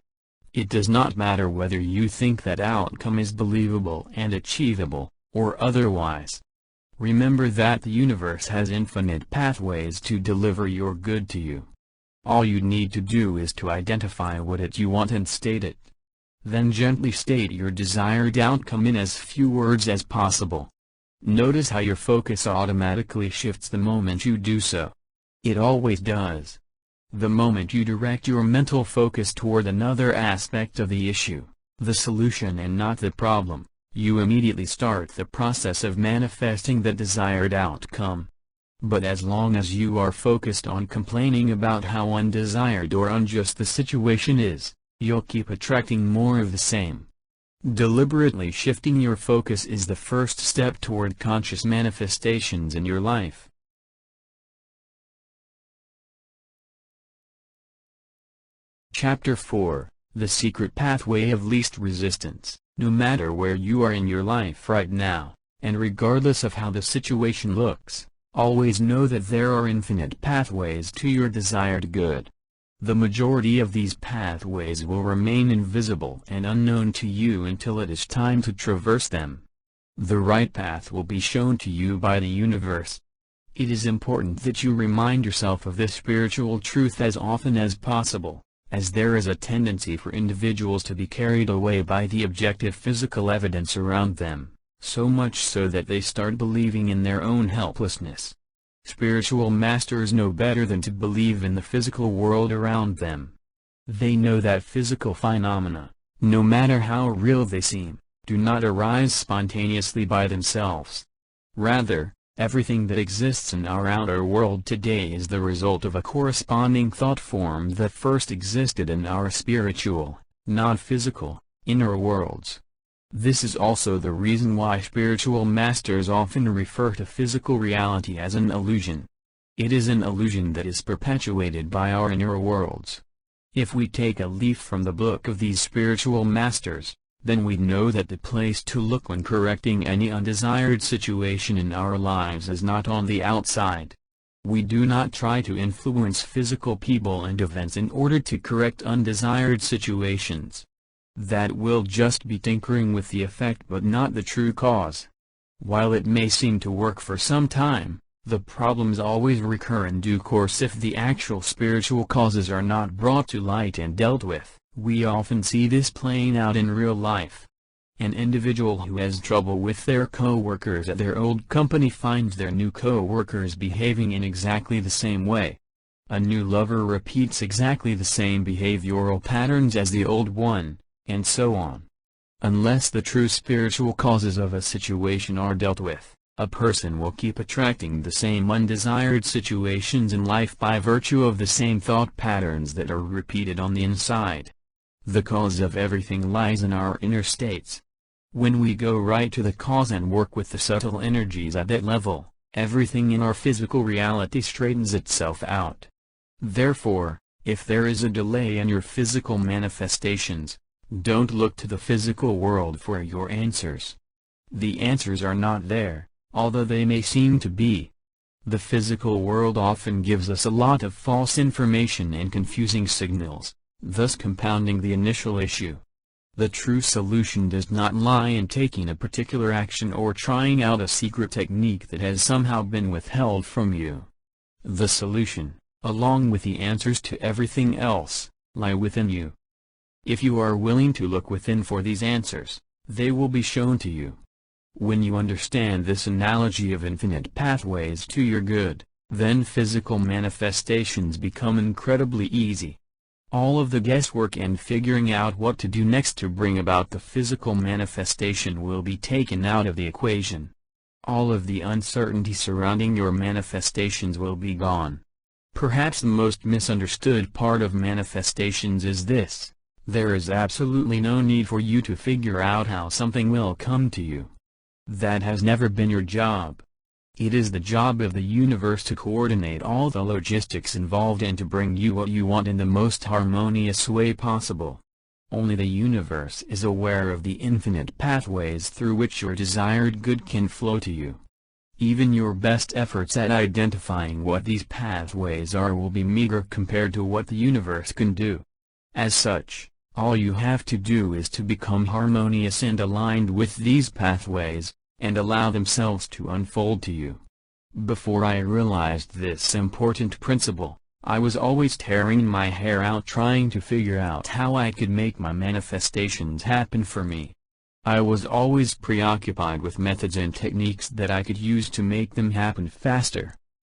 It does not matter whether you think that outcome is believable and achievable, or otherwise. Remember that the universe has infinite pathways to deliver your good to you. All you need to do is to identify what it you want and state it. Then gently state your desired outcome in as few words as possible. Notice how your focus automatically shifts the moment you do so. It always does. The moment you direct your mental focus toward another aspect of the issue, the solution and not the problem, you immediately start the process of manifesting the desired outcome. But as long as you are focused on complaining about how undesired or unjust the situation is, you'll keep attracting more of the same. Deliberately shifting your focus is the first step toward conscious manifestations in your life. Chapter 4: The Secret Pathway of Least Resistance. No matter where you are in your life right now, and regardless of how the situation looks, always know that there are infinite pathways to your desired good. The majority of these pathways will remain invisible and unknown to you until it is time to traverse them. The right path will be shown to you by the universe. It is important that you remind yourself of this spiritual truth as often as possible, as there is a tendency for individuals to be carried away by the objective physical evidence around them, so much so that they start believing in their own helplessness. Spiritual masters know better than to believe in the physical world around them. They know that physical phenomena, no matter how real they seem, do not arise spontaneously by themselves. Rather, everything that exists in our outer world today is the result of a corresponding thought form that first existed in our spiritual, non-physical, inner worlds. This is also the reason why spiritual masters often refer to physical reality as an illusion. It is an illusion that is perpetuated by our inner worlds. If we take a leaf from the book of these spiritual masters, then we know that the place to look when correcting any undesired situation in our lives is not on the outside. We do not try to influence physical people and events in order to correct undesired situations. That will just be tinkering with the effect but not the true cause. While it may seem to work for some time, the problems always recur in due course if the actual spiritual causes are not brought to light and dealt with. We often see this playing out in real life. An individual who has trouble with their co-workers at their old company finds their new co-workers behaving in exactly the same way. A new lover repeats exactly the same behavioral patterns as the old one, and so on. Unless the true spiritual causes of a situation are dealt with, a person will keep attracting the same undesired situations in life by virtue of the same thought patterns that are repeated on the inside. The cause of everything lies in our inner states. When we go right to the cause and work with the subtle energies at that level, everything in our physical reality straightens itself out. Therefore, if there is a delay in your physical manifestations, don't look to the physical world for your answers. The answers are not there, although they may seem to be. The physical world often gives us a lot of false information and confusing signals, thus compounding the initial issue. The true solution does not lie in taking a particular action or trying out a secret technique that has somehow been withheld from you. The solution, along with the answers to everything else, lie within you. If you are willing to look within for these answers, they will be shown to you. When you understand this analogy of infinite pathways to your good, then physical manifestations become incredibly easy. All of the guesswork and figuring out what to do next to bring about the physical manifestation will be taken out of the equation. All of the uncertainty surrounding your manifestations will be gone. Perhaps the most misunderstood part of manifestations is this: there is absolutely no need for you to figure out how something will come to you. That has never been your job. It is the job of the universe to coordinate all the logistics involved and to bring you what you want in the most harmonious way possible. Only the universe is aware of the infinite pathways through which your desired good can flow to you. Even your best efforts at identifying what these pathways are will be meager compared to what the universe can do. As such, all you have to do is to become harmonious and aligned with these pathways, and allow themselves to unfold to you. Before I realized this important principle, I was always tearing my hair out trying to figure out how I could make my manifestations happen for me. I was always preoccupied with methods and techniques that I could use to make them happen faster.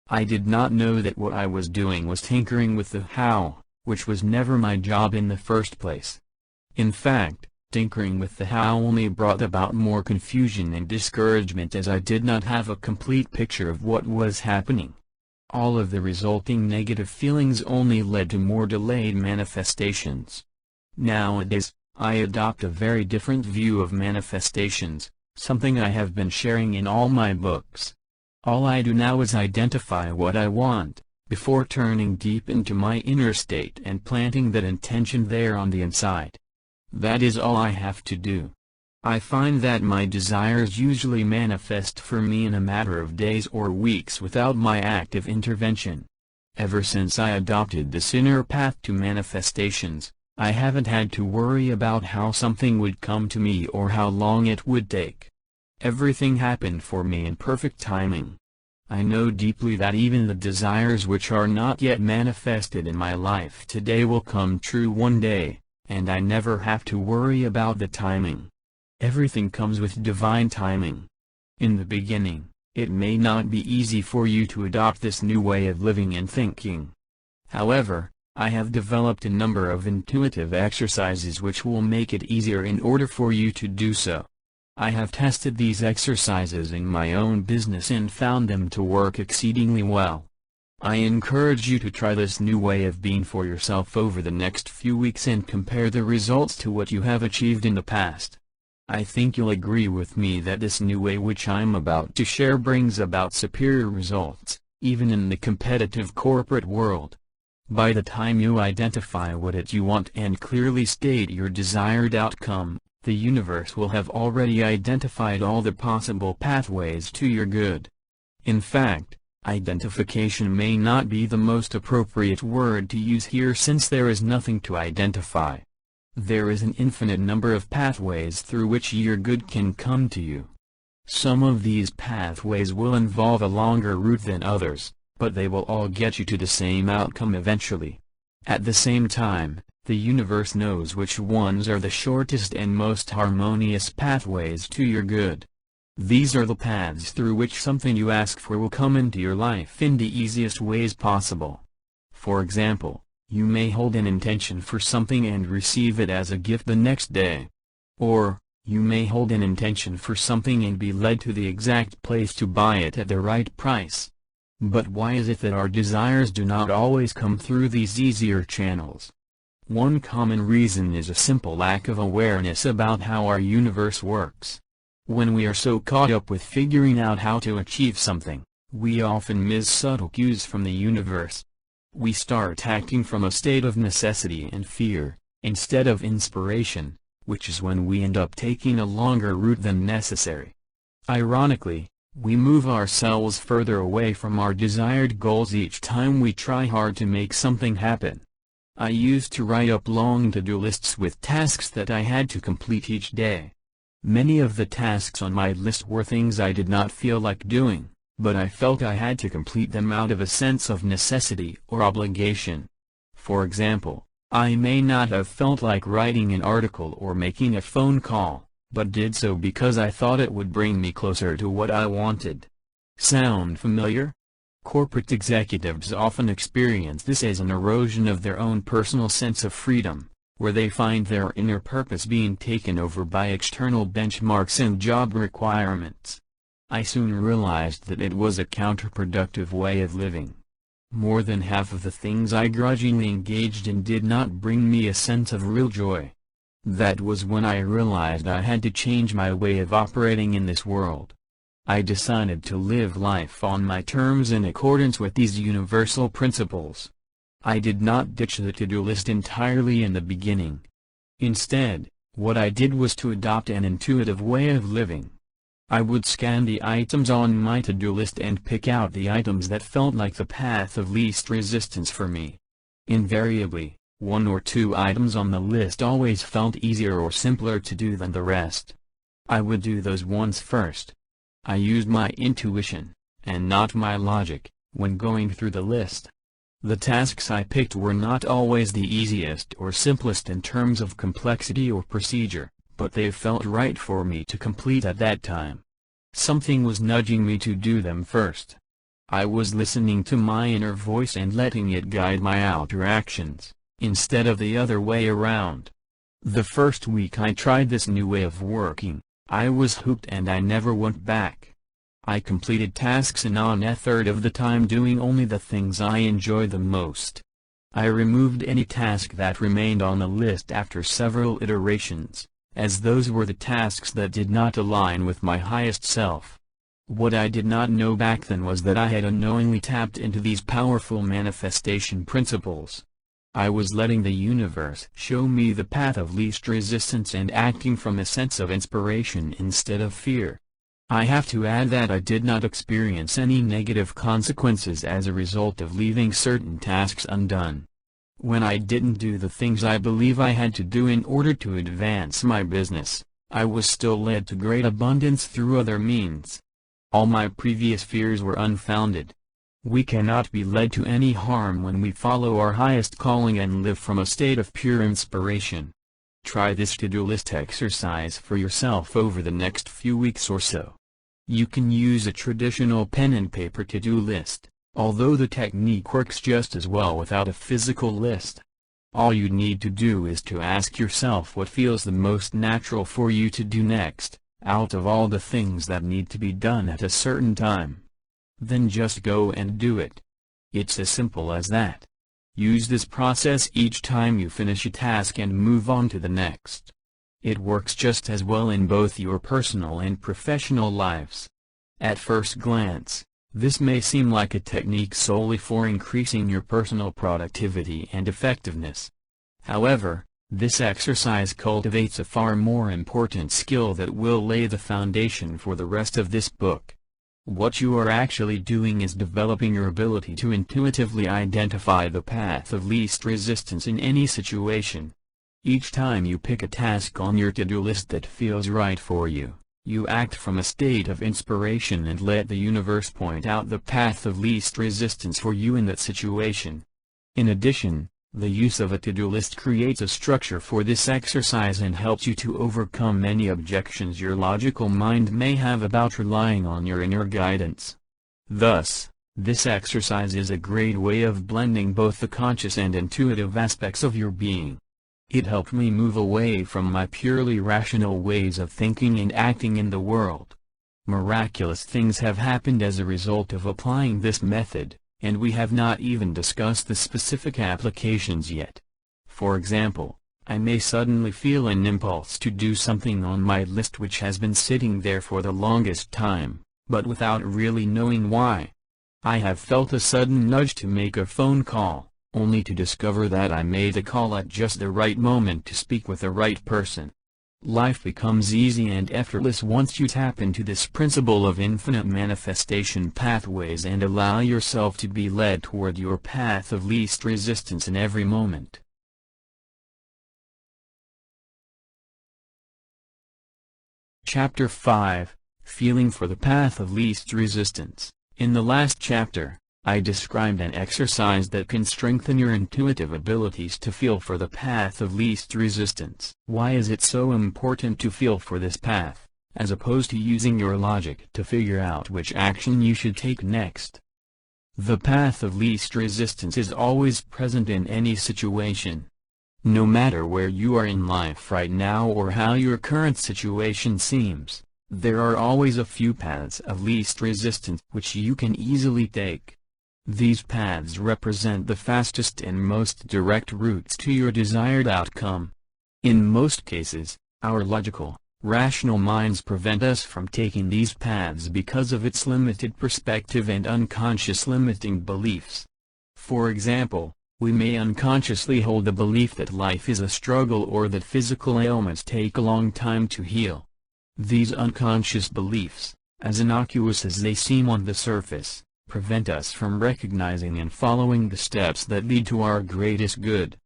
I did not know that what I was doing was tinkering with the how, which was never my job in the first place. In fact, tinkering with the how only brought about more confusion and discouragement as I did not have a complete picture of what was happening. All of the resulting negative feelings only led to more delayed manifestations. Nowadays, I adopt a very different view of manifestations, something I have been sharing in all my books. All I do now is identify what I want, before turning deep into my inner state and planting that intention there on the inside. That is all I have to do. I find that my desires usually manifest for me in a matter of days or weeks without my active intervention. Ever since I adopted this inner path to manifestations, I haven't had to worry about how something would come to me or how long it would take. Everything happened for me in perfect timing. I know deeply that even the desires which are not yet manifested in my life today will come true one day, and I never have to worry about the timing. Everything comes with divine timing. In the beginning, it may not be easy for you to adopt this new way of living and thinking. However, I have developed a number of intuitive exercises which will make it easier in order for you to do so. I have tested these exercises in my own business and found them to work exceedingly well. I encourage you to try this new way of being for yourself over the next few weeks and compare the results to what you have achieved in the past. I think you'll agree with me that this new way which I'm about to share brings about superior results, even in the competitive corporate world. By the time you identify what it you want and clearly state your desired outcome, the universe will have already identified all the possible pathways to your good. In fact, Identification may not be the most appropriate word to use here since there is nothing to identify. There is an infinite number of pathways through which your good can come to you. Some of these pathways will involve a longer route than others, but they will all get you to the same outcome eventually. At the same time, the universe knows which ones are the shortest and most harmonious pathways to your good. These are the paths through which something you ask for will come into your life in the easiest ways possible. For example, you may hold an intention for something and receive it as a gift the next day. Or, you may hold an intention for something and be led to the exact place to buy it at the right price. But why is it that our desires do not always come through these easier channels? One common reason is a simple lack of awareness about how our universe works. When we are so caught up with figuring out how to achieve something, we often miss subtle cues from the universe. We start acting from a state of necessity and fear, instead of inspiration, which is when we end up taking a longer route than necessary. Ironically, we move ourselves further away from our desired goals each time we try hard to make something happen. I used to write up long to-do lists with tasks that I had to complete each day. Many of the tasks on my list were things I did not feel like doing, but I felt I had to complete them out of a sense of necessity or obligation. For example, I may not have felt like writing an article or making a phone call, but did so because I thought it would bring me closer to what I wanted. Sound familiar? Corporate executives often experience this as an erosion of their own personal sense of freedom, where they find their inner purpose being taken over by external benchmarks and job requirements. I soon realized that it was a counterproductive way of living. More than half of the things I grudgingly engaged in did not bring me a sense of real joy. That was when I realized I had to change my way of operating in this world. I decided to live life on my terms in accordance with these universal principles. I did not ditch the to-do list entirely in the beginning. Instead, what I did was to adopt an intuitive way of living. I would scan the items on my to-do list and pick out the items that felt like the path of least resistance for me. Invariably, one or two items on the list always felt easier or simpler to do than the rest. I would do those ones first. I used my intuition, and not my logic, when going through the list. The tasks I picked were not always the easiest or simplest in terms of complexity or procedure, but they felt right for me to complete at that time. Something was nudging me to do them first. I was listening to my inner voice and letting it guide my outer actions, instead of the other way around. The first week I tried this new way of working, I was hooked and I never went back. I completed tasks in on a third of the time, doing only the things I enjoyed the most. I removed any task that remained on the list after several iterations, as those were the tasks that did not align with my highest self. What I did not know back then was that I had unknowingly tapped into these powerful manifestation principles. I was letting the universe show me the path of least resistance and acting from a sense of inspiration instead of fear. I have to add that I did not experience any negative consequences as a result of leaving certain tasks undone. When I didn't do the things I believe I had to do in order to advance my business, I was still led to great abundance through other means. All my previous fears were unfounded. We cannot be led to any harm when we follow our highest calling and live from a state of pure inspiration. Try this to-do list exercise for yourself over the next few weeks or so. You can use a traditional pen and paper to-do list, although the technique works just as well without a physical list. All you need to do is to ask yourself what feels the most natural for you to do next, out of all the things that need to be done at a certain time. Then just go and do it. It's as simple as that. Use this process each time you finish a task and move on to the next. It works just as well in both your personal and professional lives. At first glance, this may seem like a technique solely for increasing your personal productivity and effectiveness. However, this exercise cultivates a far more important skill that will lay the foundation for the rest of this book. What you are actually doing is developing your ability to intuitively identify the path of least resistance in any situation. Each time you pick a task on your to-do list that feels right for you, you act from a state of inspiration and let the universe point out the path of least resistance for you in that situation. In addition, the use of a to-do list creates a structure for this exercise and helps you to overcome many objections your logical mind may have about relying on your inner guidance. Thus, this exercise is a great way of blending both the conscious and intuitive aspects of your being. It helped me move away from my purely rational ways of thinking and acting in the world. Miraculous things have happened as a result of applying this method, and we have not even discussed the specific applications yet. For example, I may suddenly feel an impulse to do something on my list which has been sitting there for the longest time, but without really knowing why. I have felt a sudden nudge to make a phone call, only to discover that I made the call at just the right moment to speak with the right person. Life becomes easy and effortless once you tap into this principle of infinite manifestation pathways and allow yourself to be led toward your path of least resistance in every moment. Chapter 5, Feeling for the Path of Least Resistance. In the last chapter, I described an exercise that can strengthen your intuitive abilities to feel for the path of least resistance. Why is it so important to feel for this path, as opposed to using your logic to figure out which action you should take next? The path of least resistance is always present in any situation. No matter where you are in life right now or how your current situation seems, there are always a few paths of least resistance which you can easily take. These paths represent the fastest and most direct routes to your desired outcome. In most cases, our logical, rational minds prevent us from taking these paths because of its limited perspective and unconscious limiting beliefs. For example, we may unconsciously hold the belief that life is a struggle or that physical ailments take a long time to heal. These unconscious beliefs, as innocuous as they seem on the surface, prevent us from recognizing and following the steps that lead to our greatest good.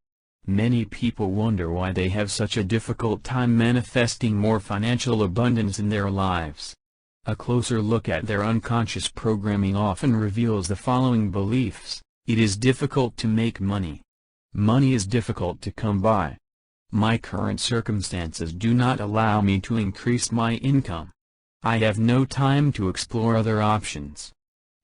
Many people wonder why they have such a difficult time manifesting more financial abundance in their lives. A closer look at their unconscious programming often reveals the following beliefs. It is difficult to make money. Money is difficult to come by. My current circumstances do not allow me to increase my income. I have no time to explore other options.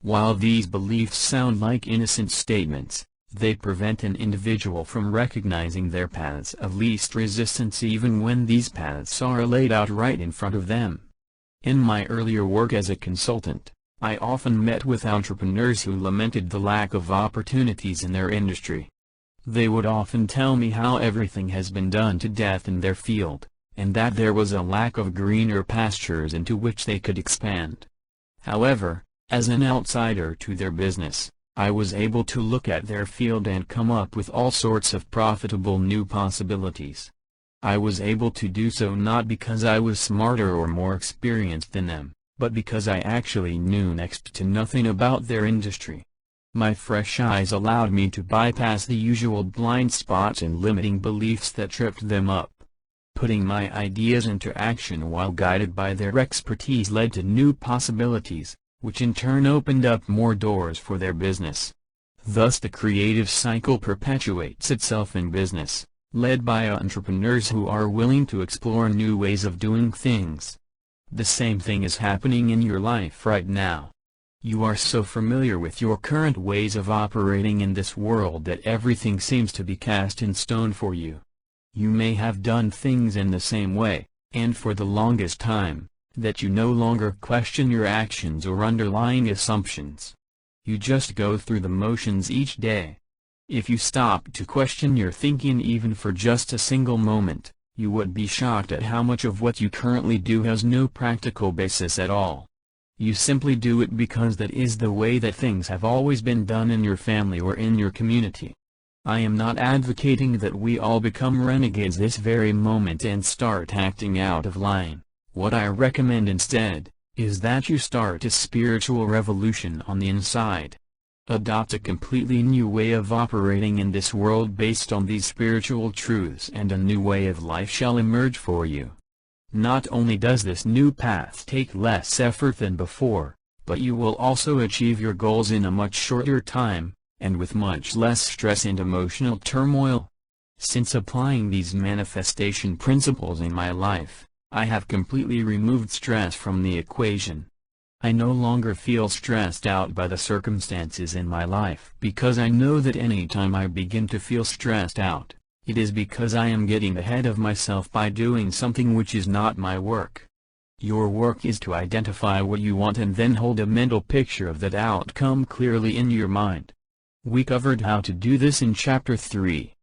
While these beliefs sound like innocent statements, they prevent an individual from recognizing their paths of least resistance even when these paths are laid out right in front of them. In my earlier work as a consultant, I often met with entrepreneurs who lamented the lack of opportunities in their industry. They would often tell me how everything has been done to death in their field, and that there was a lack of greener pastures into which they could expand. However, as an outsider to their business, I was able to look at their field and come up with all sorts of profitable new possibilities. I was able to do so not because I was smarter or more experienced than them, but because I actually knew next to nothing about their industry. My fresh eyes allowed me to bypass the usual blind spots and limiting beliefs that tripped them up. Putting my ideas into action while guided by their expertise led to new possibilities, which in turn opened up more doors for their business. Thus the creative cycle perpetuates itself in business, led by entrepreneurs who are willing to explore new ways of doing things. The same thing is happening in your life right now. You are so familiar with your current ways of operating in this world that everything seems to be cast in stone for you. You may have done things in the same way, and for the longest time, that you no longer question your actions or underlying assumptions. You just go through the motions each day. If you stopped to question your thinking even for just a single moment, you would be shocked at how much of what you currently do has no practical basis at all. You simply do it because that is the way that things have always been done in your family or in your community. I am not advocating that we all become renegades this very moment and start acting out of line. What I recommend instead, is that you start a spiritual revolution on the inside. Adopt a completely new way of operating in this world based on these spiritual truths, and a new way of life shall emerge for you. Not only does this new path take less effort than before, but you will also achieve your goals in a much shorter time, and with much less stress and emotional turmoil. Since applying these manifestation principles in my life, I have completely removed stress from the equation. I no longer feel stressed out by the circumstances in my life, because I know that any time I begin to feel stressed out, it is because I am getting ahead of myself by doing something which is not my work. Your work is to identify what you want and then hold a mental picture of that outcome clearly in your mind. We covered how to do this in Chapter 3.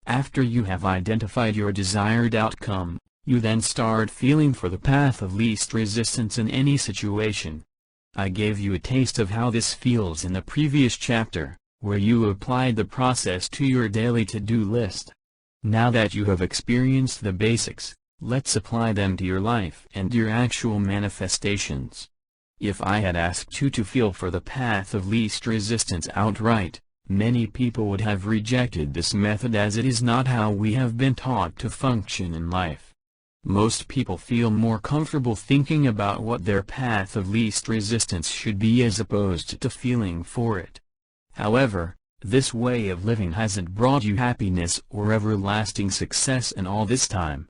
After you have identified your desired outcome, you then start feeling for the path of least resistance in any situation. I gave you a taste of how this feels in the previous chapter, where you applied the process to your daily to-do list. Now that you have experienced the basics, let's apply them to your life and your actual manifestations. If I had asked you to feel for the path of least resistance outright, many people would have rejected this method, as it is not how we have been taught to function in life. Most people feel more comfortable thinking about what their path of least resistance should be as opposed to feeling for it. However, this way of living hasn't brought you happiness or everlasting success in all this time.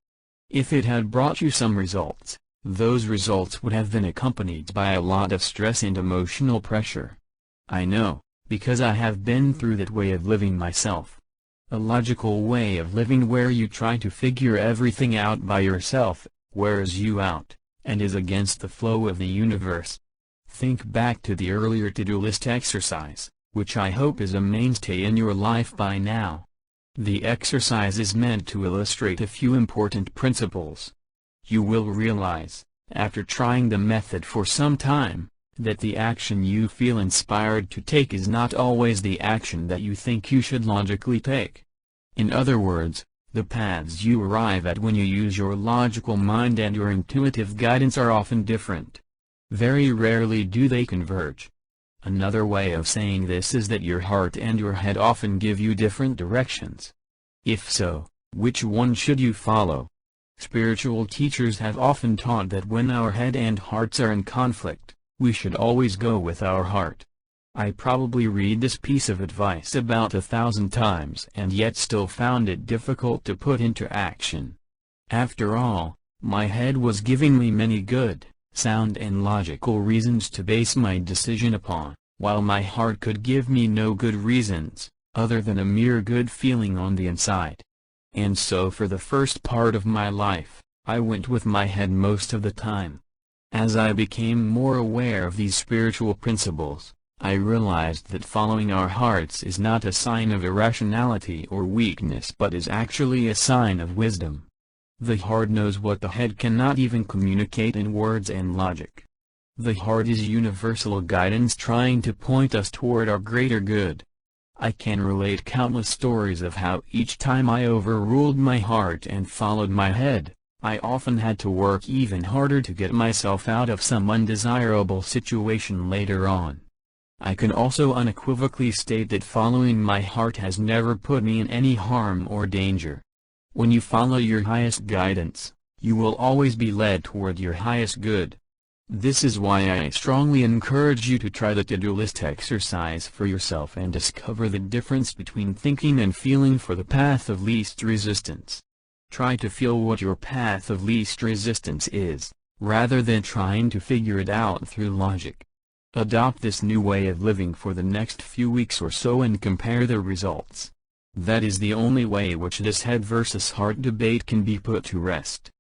If it had brought you some results, those results would have been accompanied by a lot of stress and emotional pressure. I know, because I have been through that way of living myself. A logical way of living where you try to figure everything out by yourself, wears you out, and is against the flow of the universe. Think back to the earlier to-do list exercise, which I hope is a mainstay in your life by now. The exercise is meant to illustrate a few important principles. You will realize, after trying the method for some time, that the action you feel inspired to take is not always the action that you think you should logically take. In other words, the paths you arrive at when you use your logical mind and your intuitive guidance are often different. Very rarely do they converge. Another way of saying this is that your heart and your head often give you different directions. If so, which one should you follow? Spiritual teachers have often taught that when our head and hearts are in conflict, we should always go with our heart. I probably read this piece of advice about 1,000 times and yet still found it difficult to put into action. After all, my head was giving me many good, sound and logical reasons to base my decision upon, while my heart could give me no good reasons, other than a mere good feeling on the inside. And so for the first part of my life, I went with my head most of the time. As I became more aware of these spiritual principles, I realized that following our hearts is not a sign of irrationality or weakness, but is actually a sign of wisdom. The heart knows what the head cannot even communicate in words and logic. The heart is universal guidance trying to point us toward our greater good. I can relate countless stories of how each time I overruled my heart and followed my head, I often had to work even harder to get myself out of some undesirable situation later on. I can also unequivocally state that following my heart has never put me in any harm or danger. When you follow your highest guidance, you will always be led toward your highest good. This is why I strongly encourage you to try the to-do list exercise for yourself and discover the difference between thinking and feeling for the path of least resistance. Try to feel what your path of least resistance is, rather than trying to figure it out through logic. Adopt this new way of living for the next few weeks or so and compare the results. That is the only way which this head versus heart debate can be put to rest.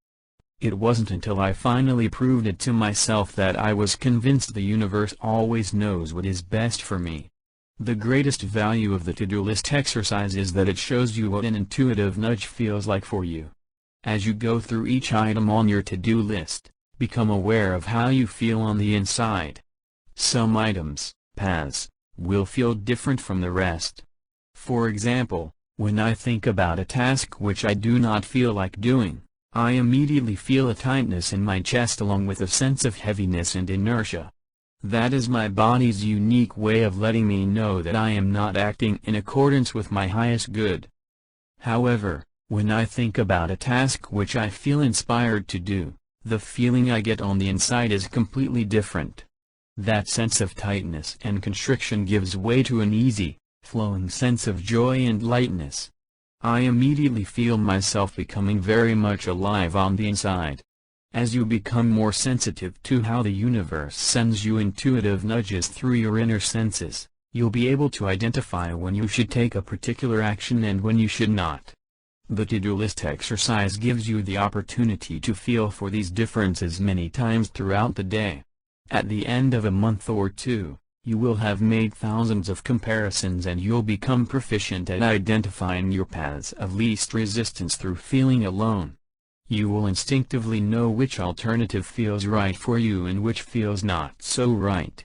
It wasn't until I finally proved it to myself that I was convinced the universe always knows what is best for me. The greatest value of the to-do list exercise is that it shows you what an intuitive nudge feels like for you. As you go through each item on your to-do list, become aware of how you feel on the inside. Some items, paths, will feel different from the rest. For example, when I think about a task which I do not feel like doing, I immediately feel a tightness in my chest along with a sense of heaviness and inertia. That is my body's unique way of letting me know that I am not acting in accordance with my highest good. However, when I think about a task which I feel inspired to do, the feeling I get on the inside is completely different. That sense of tightness and constriction gives way to an easy, flowing sense of joy and lightness. I immediately feel myself becoming very much alive on the inside. As you become more sensitive to how the universe sends you intuitive nudges through your inner senses, you'll be able to identify when you should take a particular action and when you should not. The to-do list exercise gives you the opportunity to feel for these differences many times throughout the day. At the end of a month or two, you will have made thousands of comparisons and you'll become proficient at identifying your paths of least resistance through feeling alone. You will instinctively know which alternative feels right for you and which feels not so right.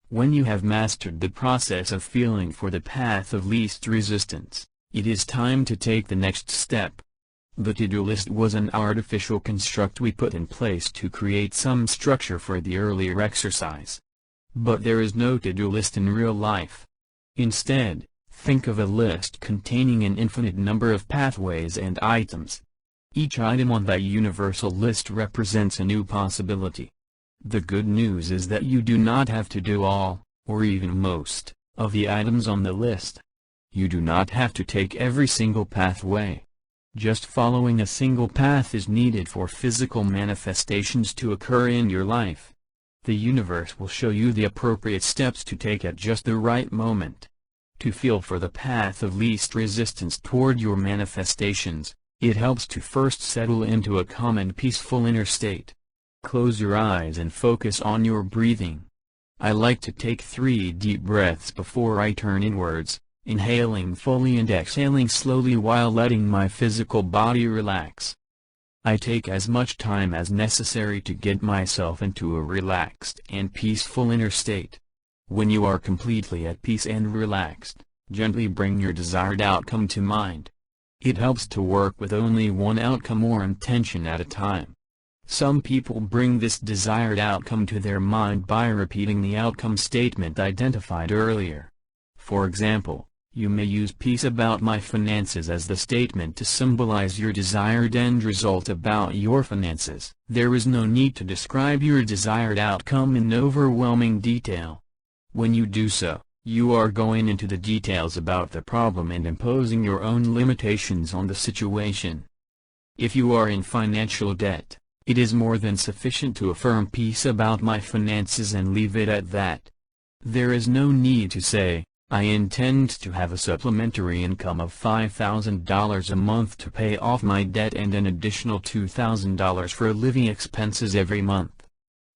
When you have mastered the process of feeling for the path of least resistance, it is time to take the next step. The to-do list was an artificial construct we put in place to create some structure for the earlier exercise. But there is no to-do list in real life. Instead, think of a list containing an infinite number of pathways and items. Each item on that universal list represents a new possibility. The good news is that you do not have to do all, or even most, of the items on the list. You do not have to take every single pathway. Just following a single path is needed for physical manifestations to occur in your life. The universe will show you the appropriate steps to take at just the right moment. To feel for the path of least resistance toward your manifestations, it helps to first settle into a calm and peaceful inner state. Close your eyes and focus on your breathing. I like to take 3 deep breaths before I turn inwards, inhaling fully and exhaling slowly while letting my physical body relax. I take as much time as necessary to get myself into a relaxed and peaceful inner state. When you are completely at peace and relaxed, gently bring your desired outcome to mind. It helps to work with only one outcome or intention at a time. Some people bring this desired outcome to their mind by repeating the outcome statement identified earlier. For example, you may use "peace about my finances" as the statement to symbolize your desired end result about your finances. There is no need to describe your desired outcome in overwhelming detail. When you do so, you are going into the details about the problem and imposing your own limitations on the situation. If you are in financial debt, it is more than sufficient to affirm "peace about my finances" and leave it at that. There is no need to say, "I intend to have a supplementary income of $5,000 a month to pay off my debt and an additional $2,000 for living expenses every month."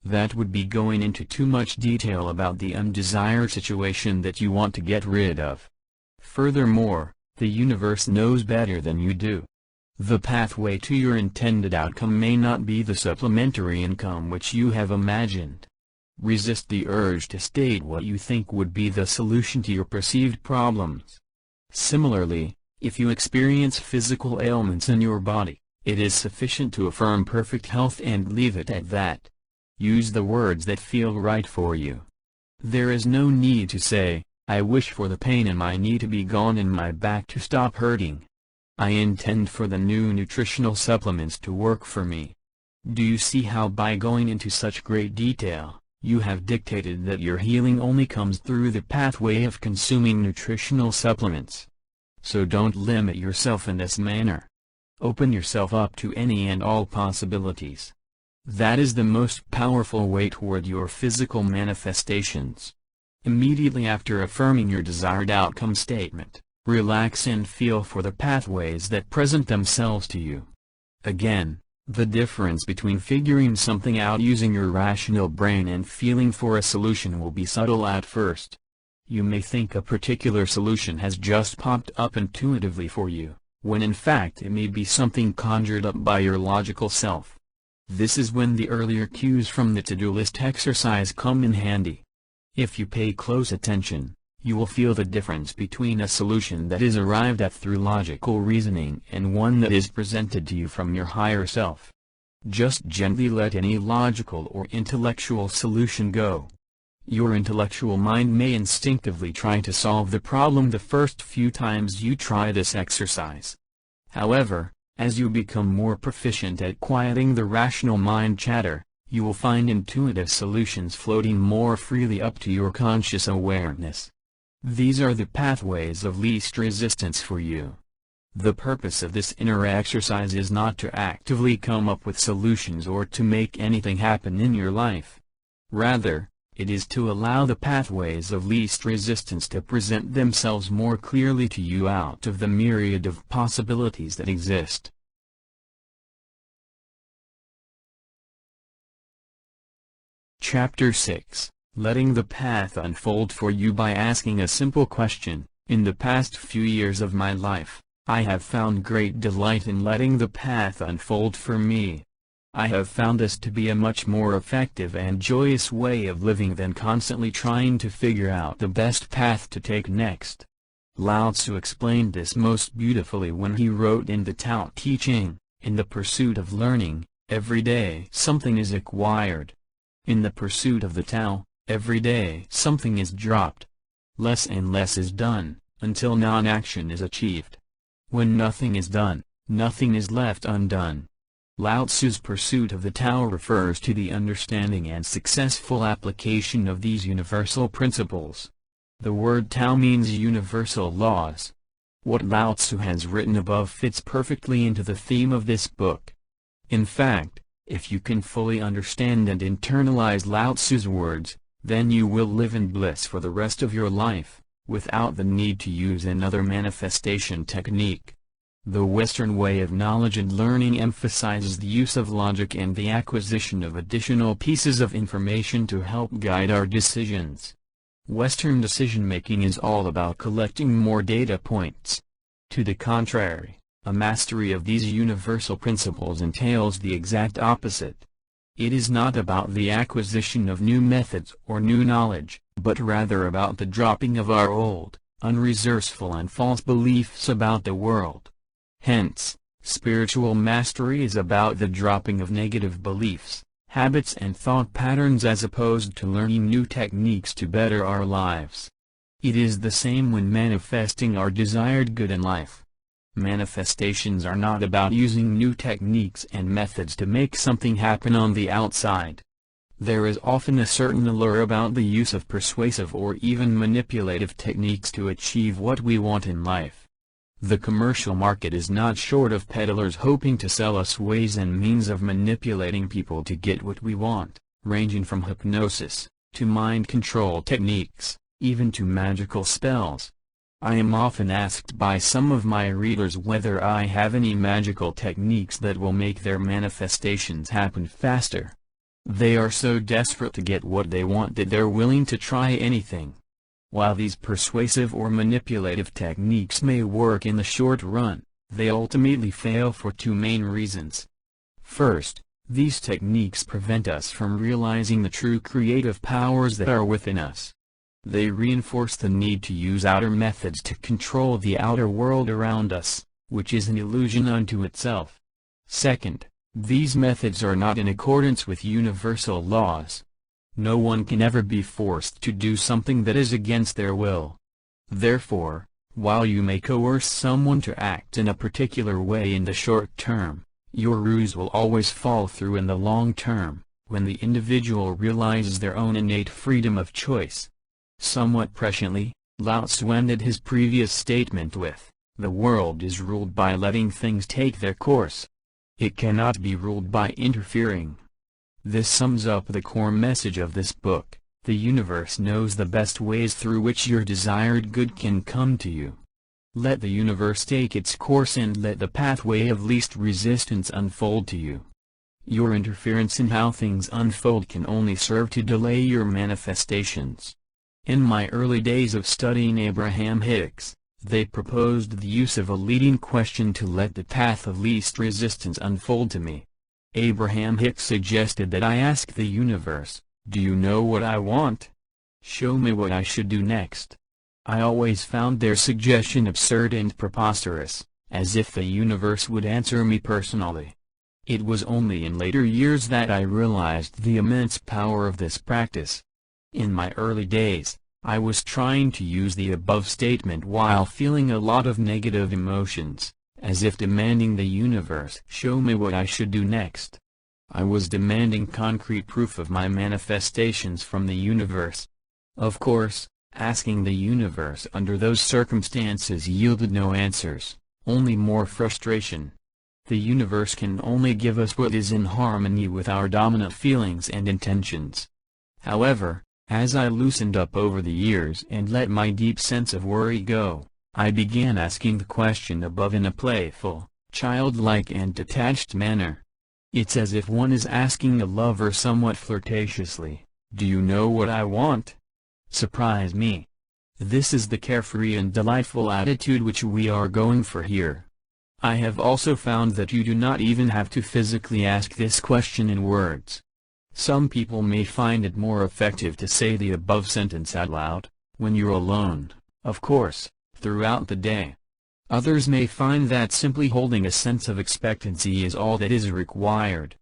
That would be going into too much detail about the undesired situation that you want to get rid of. Furthermore, the universe knows better than you do. The pathway to your intended outcome may not be the supplementary income which you have imagined. Resist the urge to state what you think would be the solution to your perceived problems. Similarly, if you experience physical ailments in your body, it is sufficient to affirm perfect health and leave it at that. Use the words that feel right for you. There is no need to say, "I wish for the pain in my knee to be gone and my back to stop hurting. I intend for the new nutritional supplements to work for me." Do you see how by going into such great detail, you have dictated that your healing only comes through the pathway of consuming nutritional supplements? So don't limit yourself in this manner. Open yourself up to any and all possibilities. That is the most powerful way toward your physical manifestations. Immediately after affirming your desired outcome statement, relax and feel for the pathways that present themselves to you. Again, the difference between figuring something out using your rational brain and feeling for a solution will be subtle at first. You may think a particular solution has just popped up intuitively for you, when in fact it may be something conjured up by your logical self. This is when the earlier cues from the to-do list exercise come in handy. If you pay close attention, you will feel the difference between a solution that is arrived at through logical reasoning and one that is presented to you from your higher self. Just gently let any logical or intellectual solution go. Your intellectual mind may instinctively try to solve the problem the first few times you try this exercise. However, as you become more proficient at quieting the rational mind chatter, you will find intuitive solutions floating more freely up to your conscious awareness. These are the pathways of least resistance for you. The purpose of this inner exercise is not to actively come up with solutions or to make anything happen in your life. Rather, it is to allow the pathways of least resistance to present themselves more clearly to you out of the myriad of possibilities that exist. Chapter 6: Letting the Path Unfold for You by Asking a Simple Question. In the past few years of my life, I have found great delight in letting the path unfold for me. I have found this to be a much more effective and joyous way of living than constantly trying to figure out the best path to take next. Lao Tzu explained this most beautifully when he wrote in the Tao Te Ching, "In the pursuit of learning, every day something is acquired. In the pursuit of the Tao, every day something is dropped. Less and less is done, until non-action is achieved. When nothing is done, nothing is left undone." Lao Tzu's pursuit of the Tao refers to the understanding and successful application of these universal principles. The word Tao means universal laws. What Lao Tzu has written above fits perfectly into the theme of this book. In fact, if you can fully understand and internalize Lao Tzu's words, then you will live in bliss for the rest of your life, without the need to use another manifestation technique. The Western way of knowledge and learning emphasizes the use of logic and the acquisition of additional pieces of information to help guide our decisions. Western decision-making is all about collecting more data points. To the contrary, a mastery of these universal principles entails the exact opposite. It is not about the acquisition of new methods or new knowledge, but rather about the dropping of our old, unresourceful and false beliefs about the world. Hence, spiritual mastery is about the dropping of negative beliefs, habits and thought patterns as opposed to learning new techniques to better our lives. It is the same when manifesting our desired good in life. Manifestations are not about using new techniques and methods to make something happen on the outside. There is often a certain allure about the use of persuasive or even manipulative techniques to achieve what we want in life. The commercial market is not short of peddlers hoping to sell us ways and means of manipulating people to get what we want, ranging from hypnosis, to mind control techniques, even to magical spells. I am often asked by some of my readers whether I have any magical techniques that will make their manifestations happen faster. They are so desperate to get what they want that they're willing to try anything. While these persuasive or manipulative techniques may work in the short run, they ultimately fail for two main reasons. First, these techniques prevent us from realizing the true creative powers that are within us. They reinforce the need to use outer methods to control the outer world around us, which is an illusion unto itself. Second, these methods are not in accordance with universal laws. No one can ever be forced to do something that is against their will. Therefore, while you may coerce someone to act in a particular way in the short term, your ruse will always fall through in the long term, when the individual realizes their own innate freedom of choice. Somewhat presciently, Lao Tzu ended his previous statement with, "The world is ruled by letting things take their course. It cannot be ruled by interfering." This sums up the core message of this book. The universe knows the best ways through which your desired good can come to you. Let the universe take its course and let the pathway of least resistance unfold to you. Your interference in how things unfold can only serve to delay your manifestations. In my early days of studying Abraham Hicks, they proposed the use of a leading question to let the path of least resistance unfold to me. Abraham Hicks suggested that I ask the universe, "Do you know what I want? Show me what I should do next." I always found their suggestion absurd and preposterous, as if the universe would answer me personally. It was only in later years that I realized the immense power of this practice. In my early days, I was trying to use the above statement while feeling a lot of negative emotions, as if demanding the universe show me what I should do next. I was demanding concrete proof of my manifestations from the universe. Of course, asking the universe under those circumstances yielded no answers, only more frustration. The universe can only give us what is in harmony with our dominant feelings and intentions. However, as I loosened up over the years and let my deep sense of worry go, I began asking the question above in a playful, childlike and detached manner. It's as if one is asking a lover somewhat flirtatiously, "Do you know what I want?" Surprise me. This is the carefree and delightful attitude which we are going for here. I have also found that you do not even have to physically ask this question in words. Some people may find it more effective to say the above sentence out loud, when you're alone, of course, throughout the day. Others may find that simply holding a sense of expectancy is all that is required.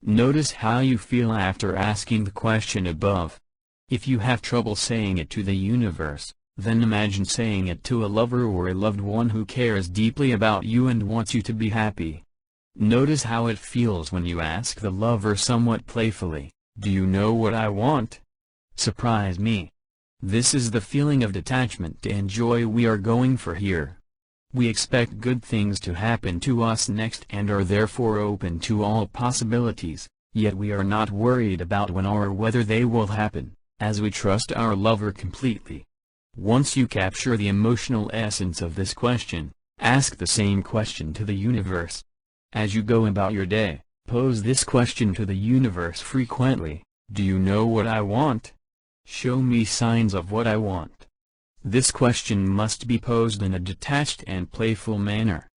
Notice how you feel after asking the question above. If you have trouble saying it to the universe, then imagine saying it to a lover or a loved one who cares deeply about you and wants you to be happy. Notice how it feels when you ask the lover somewhat playfully, "Do you know what I want?" Surprise me. This is the feeling of detachment and joy we are going for here. We expect good things to happen to us next and are therefore open to all possibilities, yet we are not worried about when or whether they will happen, as we trust our lover completely. Once you capture the emotional essence of this question, ask the same question to the universe. As you go about your day, pose this question to the universe frequently: "Do you know what I want? Show me signs of what I want." This question must be posed in a detached and playful manner.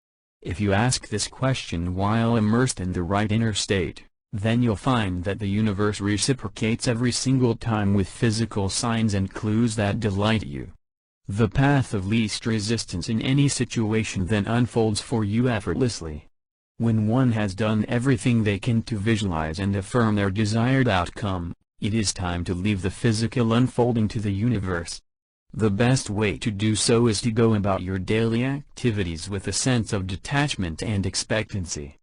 If you ask this question while immersed in the right inner state, then you'll find that the universe reciprocates every single time with physical signs and clues that delight you. The path of least resistance in any situation then unfolds for you effortlessly. When one has done everything they can to visualize and affirm their desired outcome, it is time to leave the physical unfolding to the universe. The best way to do so is to go about your daily activities with a sense of detachment and expectancy.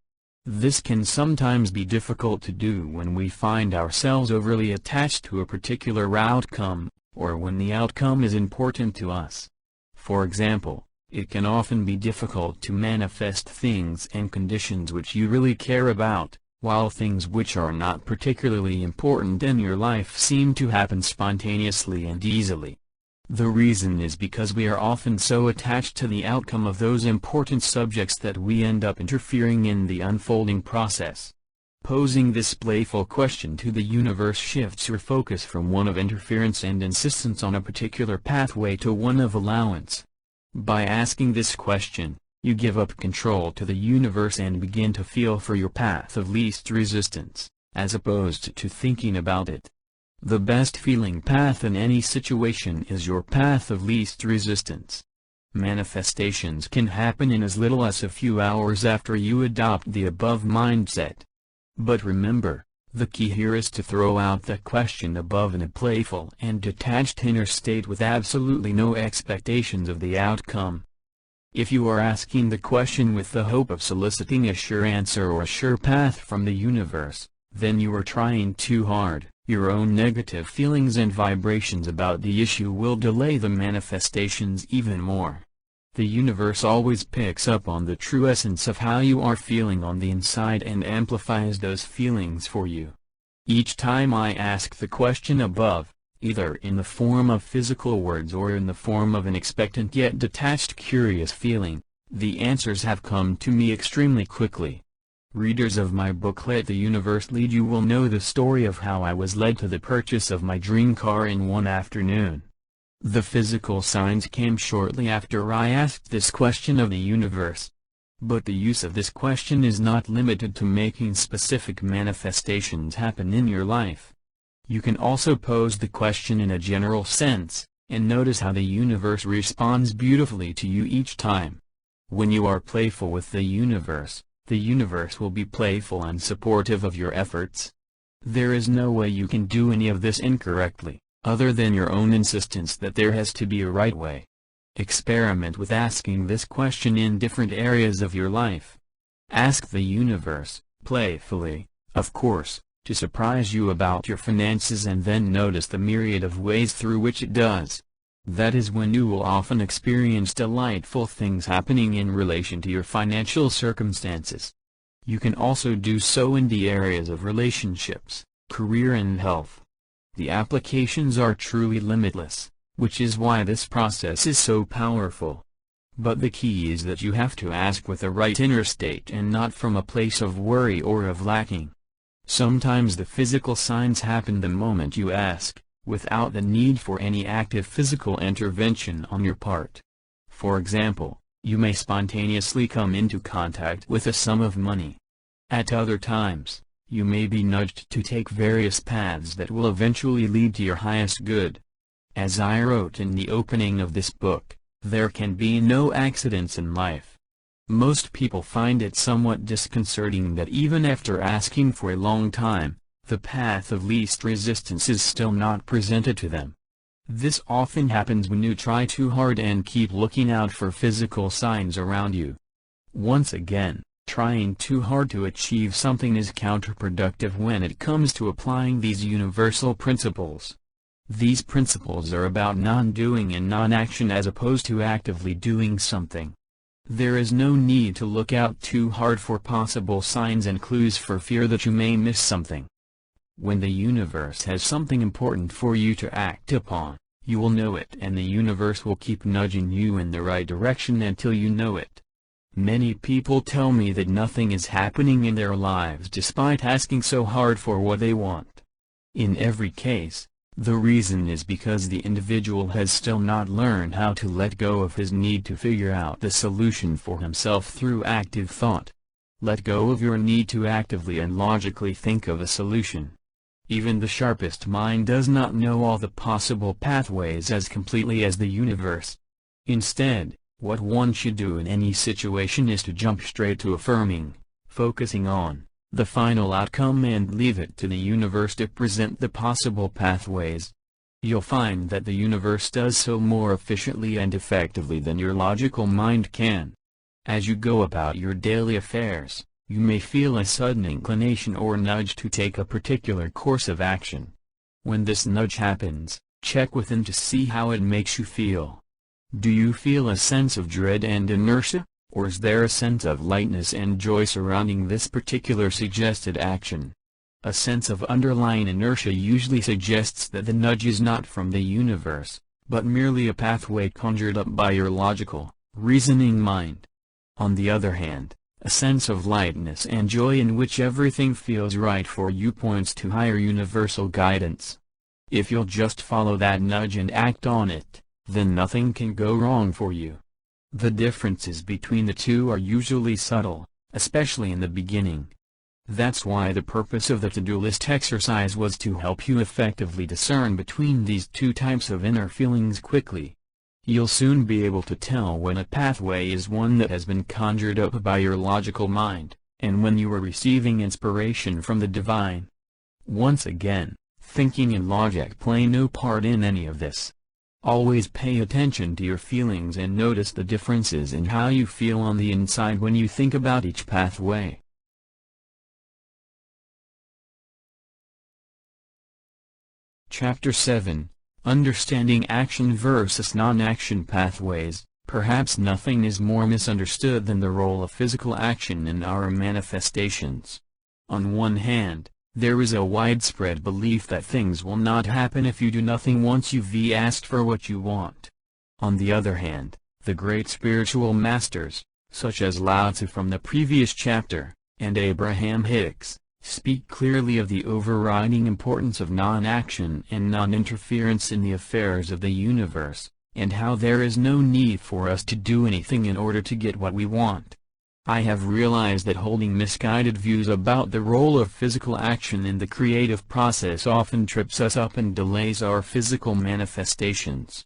This can sometimes be difficult to do when we find ourselves overly attached to a particular outcome, or when the outcome is important to us. For example, it can often be difficult to manifest things and conditions which you really care about, while things which are not particularly important in your life seem to happen spontaneously and easily. The reason is because we are often so attached to the outcome of those important subjects that we end up interfering in the unfolding process. Posing this playful question to the universe shifts your focus from one of interference and insistence on a particular pathway to one of allowance. By asking this question, you give up control to the universe and begin to feel for your path of least resistance, as opposed to thinking about it. The best feeling path in any situation is your path of least resistance. Manifestations can happen in as little as a few hours after you adopt the above mindset. But remember, the key here is to throw out the question above in a playful and detached inner state with absolutely no expectations of the outcome. If you are asking the question with the hope of soliciting a sure answer or a sure path from the universe, then you are trying too hard. Your own negative feelings and vibrations about the issue will delay the manifestations even more. The universe always picks up on the true essence of how you are feeling on the inside and amplifies those feelings for you. Each time I ask the question above, either in the form of physical words or in the form of an expectant yet detached curious feeling, the answers have come to me extremely quickly. Readers of my book Let the Universe Lead You will know the story of how I was led to the purchase of my dream car in one afternoon. The physical signs came shortly after I asked this question of the universe. But the use of this question is not limited to making specific manifestations happen in your life. You can also pose the question in a general sense, and notice how the universe responds beautifully to you each time. When you are playful with the universe will be playful and supportive of your efforts. There is no way you can do any of this incorrectly, other than your own insistence that there has to be a right way. Experiment with asking this question in different areas of your life. Ask the universe, playfully, of course, to surprise you about your finances, and then notice the myriad of ways through which it does. That is when you will often experience delightful things happening in relation to your financial circumstances. You can also do so in the areas of relationships, career and health. The applications are truly limitless, which is why this process is so powerful. But the key is that you have to ask with a right inner state and not from a place of worry or of lacking. Sometimes the physical signs happen the moment you ask, without the need for any active physical intervention on your part. For example, you may spontaneously come into contact with a sum of money. At other times, you may be nudged to take various paths that will eventually lead to your highest good. As I wrote in the opening of this book, there can be no accidents in life. Most people find it somewhat disconcerting that even after asking for a long time, the path of least resistance is still not presented to them. This often happens when you try too hard and keep looking out for physical signs around you. Once again, trying too hard to achieve something is counterproductive when it comes to applying these universal principles. These principles are about non-doing and non-action as opposed to actively doing something. There is no need to look out too hard for possible signs and clues for fear that you may miss something. When the universe has something important for you to act upon, you will know it, and the universe will keep nudging you in the right direction until you know it. Many people tell me that nothing is happening in their lives despite asking so hard for what they want. In every case, the reason is because the individual has still not learned how to let go of his need to figure out the solution for himself through active thought. Let go of your need to actively and logically think of a solution. Even the sharpest mind does not know all the possible pathways as completely as the universe. Instead, what one should do in any situation is to jump straight to affirming, focusing on the final outcome and leave it to the universe to present the possible pathways. You'll find that the universe does so more efficiently and effectively than your logical mind can. As you go about your daily affairs, you may feel a sudden inclination or nudge to take a particular course of action. When this nudge happens, check within to see how it makes you feel. Do you feel a sense of dread and inertia, or is there a sense of lightness and joy surrounding this particular suggested action? A sense of underlying inertia usually suggests that the nudge is not from the universe, but merely a pathway conjured up by your logical, reasoning mind. On the other hand, a sense of lightness and joy in which everything feels right for you points to higher universal guidance. If you'll just follow that nudge and act on it, then nothing can go wrong for you. The differences between the two are usually subtle, especially in the beginning. That's why the purpose of the to-do list exercise was to help you effectively discern between these two types of inner feelings quickly. You'll soon be able to tell when a pathway is one that has been conjured up by your logical mind, and when you are receiving inspiration from the divine. Once again, thinking and logic play no part in any of this. Always pay attention to your feelings and notice the differences in how you feel on the inside when you think about each pathway. Chapter 7, Understanding Action versus Non-Action Pathways. Perhaps nothing is more misunderstood than the role of physical action in our manifestations. On one hand, there is a widespread belief that things will not happen if you do nothing once you've asked for what you want. On the other hand, the great spiritual masters, such as Lao Tzu from the previous chapter, and Abraham Hicks, speak clearly of the overriding importance of non-action and non-interference in the affairs of the universe, and how there is no need for us to do anything in order to get what we want. I have realized that holding misguided views about the role of physical action in the creative process often trips us up and delays our physical manifestations.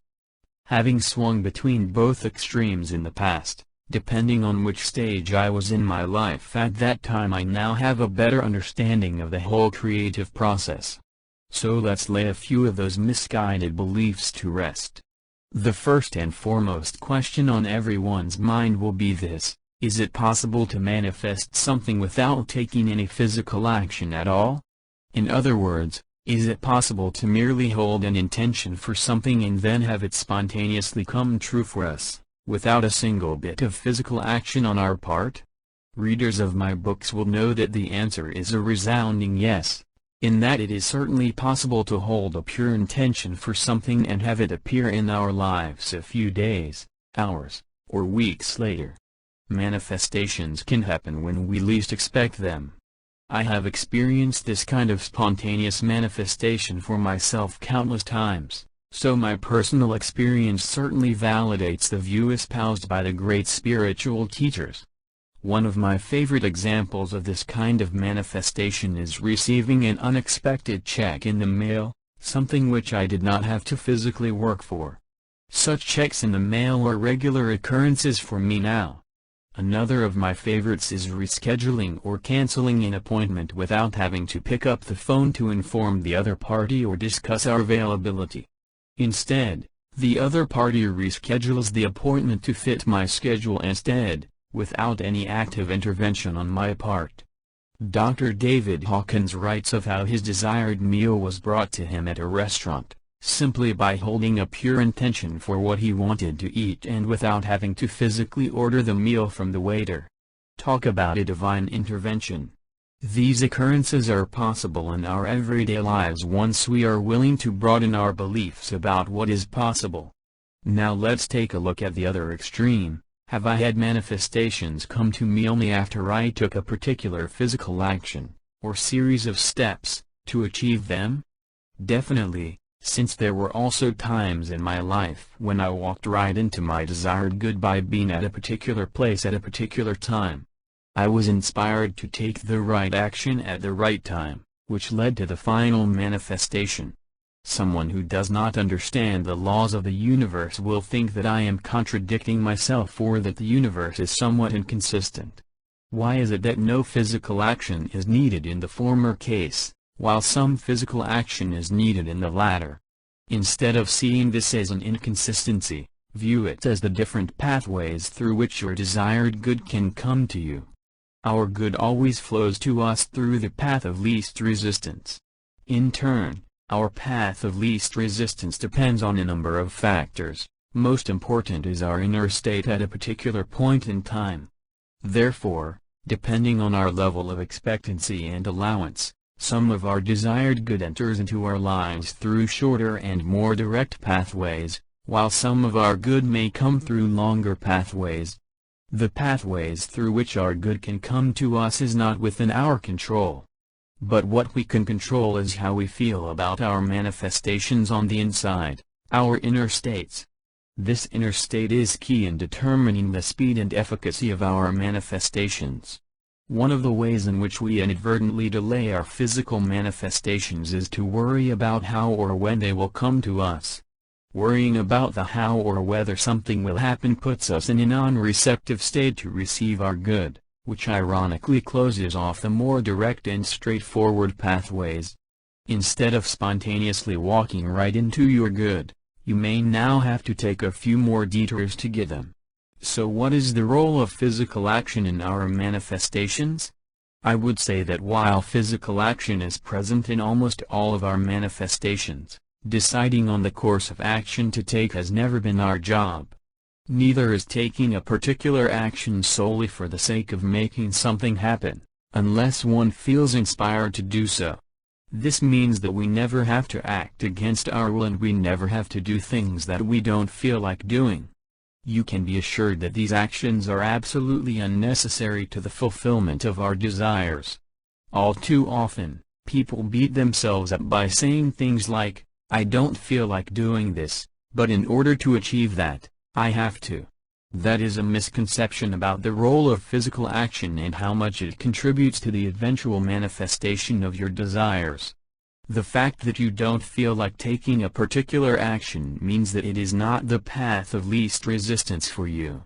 Having swung between both extremes in the past, depending on which stage I was in my life at that time, I now have a better understanding of the whole creative process. So let's lay a few of those misguided beliefs to rest. The first and foremost question on everyone's mind will be this: is it possible to manifest something without taking any physical action at all? In other words, is it possible to merely hold an intention for something and then have it spontaneously come true for us, without a single bit of physical action on our part? Readers of my books will know that the answer is a resounding yes, in that it is certainly possible to hold a pure intention for something and have it appear in our lives a few days, hours, or weeks later. Manifestations can happen when we least expect them. I have experienced this kind of spontaneous manifestation for myself countless times, so my personal experience certainly validates the view espoused by the great spiritual teachers. One of my favorite examples of this kind of manifestation is receiving an unexpected check in the mail, something which I did not have to physically work for. Such checks in the mail are regular occurrences for me now. Another of my favorites is rescheduling or canceling an appointment without having to pick up the phone to inform the other party or discuss our availability. Instead, the other party reschedules the appointment to fit my schedule instead, without any active intervention on my part. Dr. David Hawkins writes of how his desired meal was brought to him at a restaurant, simply by holding a pure intention for what he wanted to eat and without having to physically order the meal from the waiter. Talk about a divine intervention. These occurrences are possible in our everyday lives once we are willing to broaden our beliefs about what is possible. Now let's take a look at the other extreme. Have I had manifestations come to me only after I took a particular physical action, or series of steps, to achieve them? Definitely, since there were also times in my life when I walked right into my desired good by being at a particular place at a particular time. I was inspired to take the right action at the right time, which led to the final manifestation. Someone who does not understand the laws of the universe will think that I am contradicting myself or that the universe is somewhat inconsistent. Why is it that no physical action is needed in the former case, while some physical action is needed in the latter? Instead of seeing this as an inconsistency, view it as the different pathways through which your desired good can come to you. Our good always flows to us through the path of least resistance. In turn, our path of least resistance depends on a number of factors. Most important is our inner state at a particular point in time. Therefore, depending on our level of expectancy and allowance, some of our desired good enters into our lives through shorter and more direct pathways, while some of our good may come through longer pathways. The pathways through which our good can come to us is not within our control. But what we can control is how we feel about our manifestations on the inside, our inner states. This inner state is key in determining the speed and efficacy of our manifestations. One of the ways in which we inadvertently delay our physical manifestations is to worry about how or when they will come to us. Worrying about the how or whether something will happen puts us in a non-receptive state to receive our good, which ironically closes off the more direct and straightforward pathways. Instead of spontaneously walking right into your good, you may now have to take a few more detours to get them. So what is the role of physical action in our manifestations? I would say that while physical action is present in almost all of our manifestations, deciding on the course of action to take has never been our job. Neither is taking a particular action solely for the sake of making something happen, unless one feels inspired to do so. This means that we never have to act against our will and we never have to do things that we don't feel like doing. You can be assured that these actions are absolutely unnecessary to the fulfillment of our desires. All too often, people beat themselves up by saying things like, "I don't feel like doing this, but in order to achieve that, I have to." That is a misconception about the role of physical action and how much it contributes to the eventual manifestation of your desires. The fact that you don't feel like taking a particular action means that it is not the path of least resistance for you.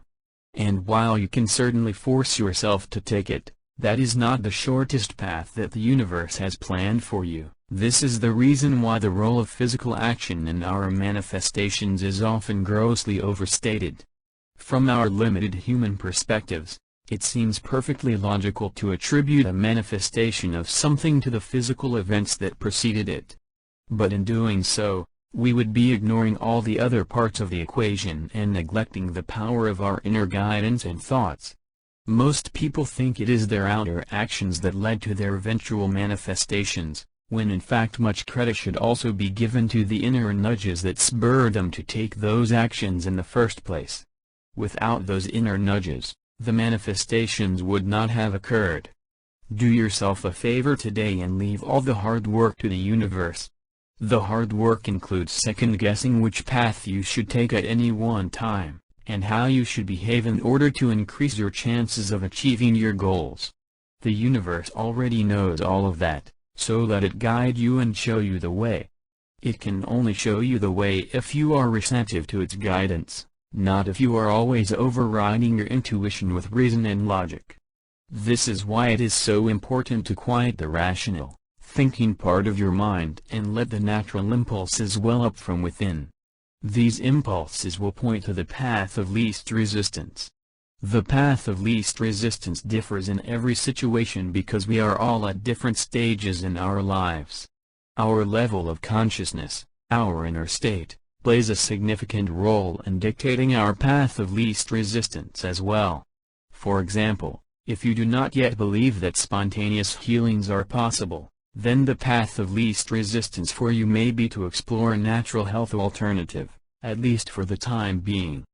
And while you can certainly force yourself to take it, that is not the shortest path that the universe has planned for you. This is the reason why the role of physical action in our manifestations is often grossly overstated. From our limited human perspectives, it seems perfectly logical to attribute a manifestation of something to the physical events that preceded it. But in doing so, we would be ignoring all the other parts of the equation and neglecting the power of our inner guidance and thoughts. Most people think it is their outer actions that led to their eventual manifestations, when in fact much credit should also be given to the inner nudges that spurred them to take those actions in the first place. Without those inner nudges, the manifestations would not have occurred. Do yourself a favor today and leave all the hard work to the universe. The hard work includes second-guessing which path you should take at any one time, and how you should behave in order to increase your chances of achieving your goals. The universe already knows all of that, so let it guide you and show you the way. It can only show you the way if you are receptive to its guidance, not if you are always overriding your intuition with reason and logic. This is why it is so important to quiet the rational, thinking part of your mind and let the natural impulses well up from within. These impulses will point to the path of least resistance. The path of least resistance differs in every situation because we are all at different stages in our lives. Our level of consciousness, our inner state, plays a significant role in dictating our path of least resistance as well. For example, if you do not yet believe that spontaneous healings are possible, then the path of least resistance for you may be to explore a natural health alternative, at least for the time being.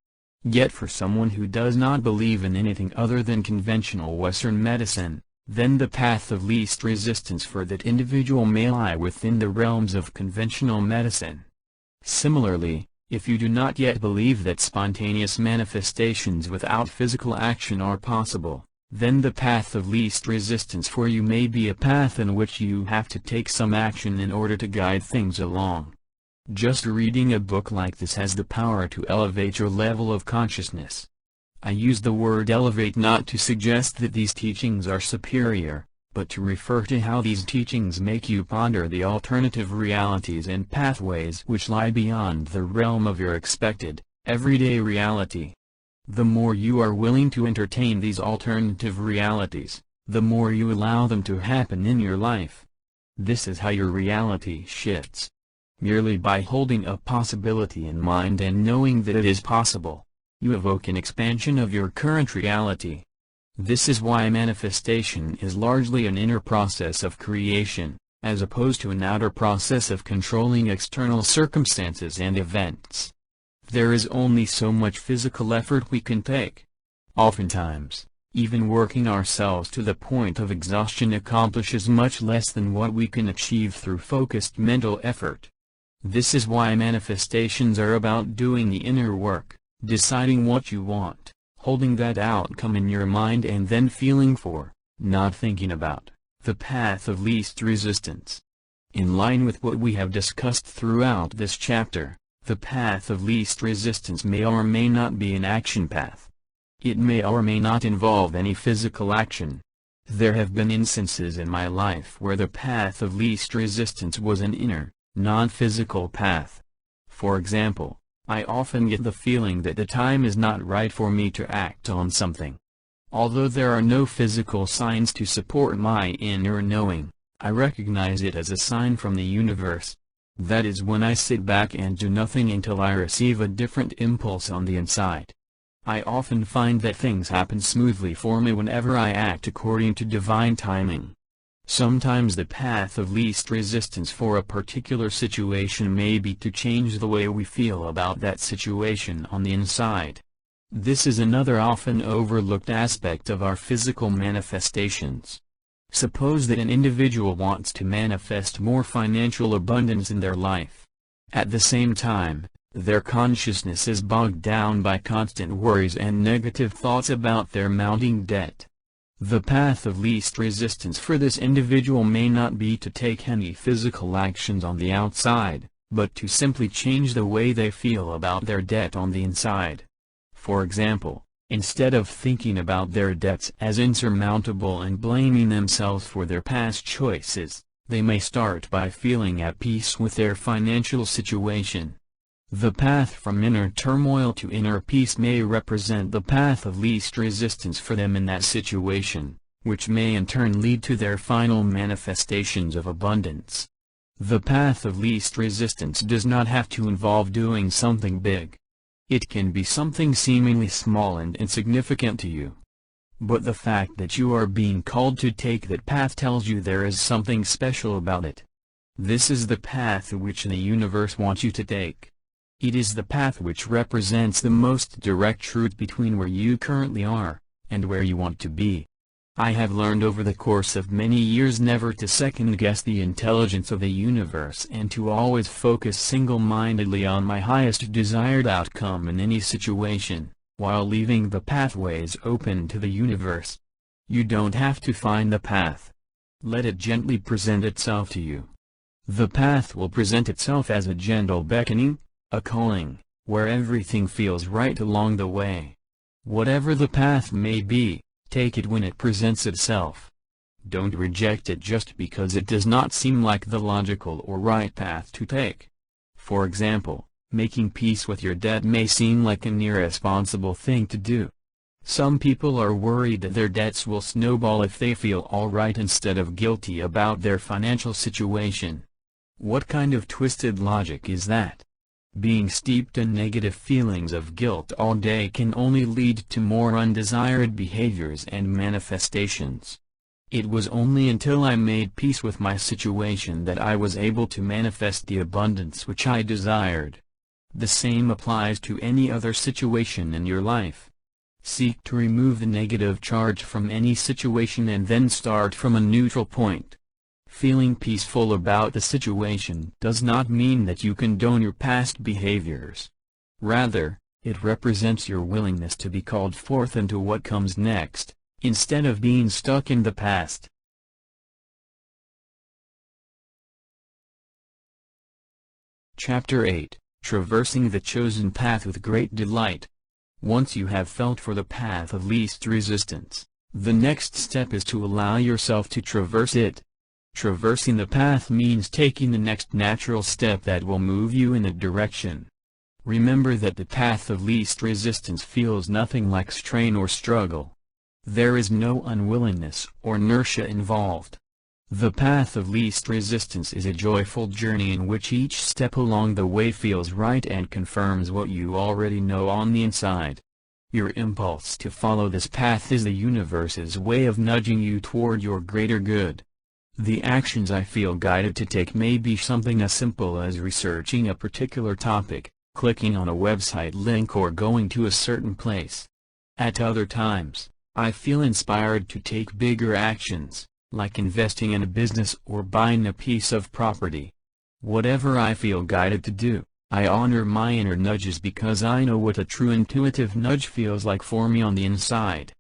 Yet for someone who does not believe in anything other than conventional Western medicine, then the path of least resistance for that individual may lie within the realms of conventional medicine. Similarly, if you do not yet believe that spontaneous manifestations without physical action are possible, then the path of least resistance for you may be a path in which you have to take some action in order to guide things along. Just reading a book like this has the power to elevate your level of consciousness. I use the word elevate not to suggest that these teachings are superior, but to refer to how these teachings make you ponder the alternative realities and pathways which lie beyond the realm of your expected, everyday reality. The more you are willing to entertain these alternative realities, the more you allow them to happen in your life. This is how your reality shifts. Merely by holding a possibility in mind and knowing that it is possible, you evoke an expansion of your current reality. This is why manifestation is largely an inner process of creation, as opposed to an outer process of controlling external circumstances and events. There is only so much physical effort we can take. Oftentimes, even working ourselves to the point of exhaustion accomplishes much less than what we can achieve through focused mental effort. This is why manifestations are about doing the inner work, deciding what you want, holding that outcome in your mind and then feeling for, not thinking about, the path of least resistance. In line with what we have discussed throughout this chapter, the path of least resistance may or may not be an action path. It may or may not involve any physical action. There have been instances in my life where the path of least resistance was an inner, non-physical path. For example, I often get the feeling that the time is not right for me to act on something. Although there are no physical signs to support my inner knowing, I recognize it as a sign from the universe. That is when I sit back and do nothing until I receive a different impulse on the inside. I often find that things happen smoothly for me whenever I act according to divine timing. Sometimes the path of least resistance for a particular situation may be to change the way we feel about that situation on the inside. This is another often overlooked aspect of our physical manifestations. Suppose that an individual wants to manifest more financial abundance in their life. At the same time, their consciousness is bogged down by constant worries and negative thoughts about their mounting debt. The path of least resistance for this individual may not be to take any physical actions on the outside, but to simply change the way they feel about their debt on the inside. For example, instead of thinking about their debts as insurmountable and blaming themselves for their past choices, they may start by feeling at peace with their financial situation. The path from inner turmoil to inner peace may represent the path of least resistance for them in that situation, which may in turn lead to their final manifestations of abundance. The path of least resistance does not have to involve doing something big. It can be something seemingly small and insignificant to you. But the fact that you are being called to take that path tells you there is something special about it. This is the path which the universe wants you to take. It is the path which represents the most direct truth between where you currently are, and where you want to be. I have learned over the course of many years never to second-guess the intelligence of the universe and to always focus single-mindedly on my highest desired outcome in any situation, while leaving the pathways open to the universe. You don't have to find the path. Let it gently present itself to you. The path will present itself as a gentle beckoning, a calling, where everything feels right along the way. Whatever the path may be, take it when it presents itself. Don't reject it just because it does not seem like the logical or right path to take. For example, making peace with your debt may seem like an irresponsible thing to do. Some people are worried that their debts will snowball if they feel alright instead of guilty about their financial situation. What kind of twisted logic is that? Being steeped in negative feelings of guilt all day can only lead to more undesired behaviors and manifestations. It was only until I made peace with my situation that I was able to manifest the abundance which I desired. The same applies to any other situation in your life. Seek to remove the negative charge from any situation and then start from a neutral point. Feeling peaceful about the situation does not mean that you condone your past behaviors. Rather, it represents your willingness to be called forth into what comes next, instead of being stuck in the past. Chapter 8, Traversing the Chosen Path with Great Delight. Once you have felt for the path of least resistance, the next step is to allow yourself to traverse it. Traversing the path means taking the next natural step that will move you in a direction. Remember that the path of least resistance feels nothing like strain or struggle. There is no unwillingness or inertia involved. The path of least resistance is a joyful journey in which each step along the way feels right and confirms what you already know on the inside. Your impulse to follow this path is the universe's way of nudging you toward your greater good. The actions I feel guided to take may be something as simple as researching a particular topic, clicking on a website link or going to a certain place. At other times, I feel inspired to take bigger actions, like investing in a business or buying a piece of property. Whatever I feel guided to do, I honor my inner nudges because I know what a true intuitive nudge feels like for me on the inside.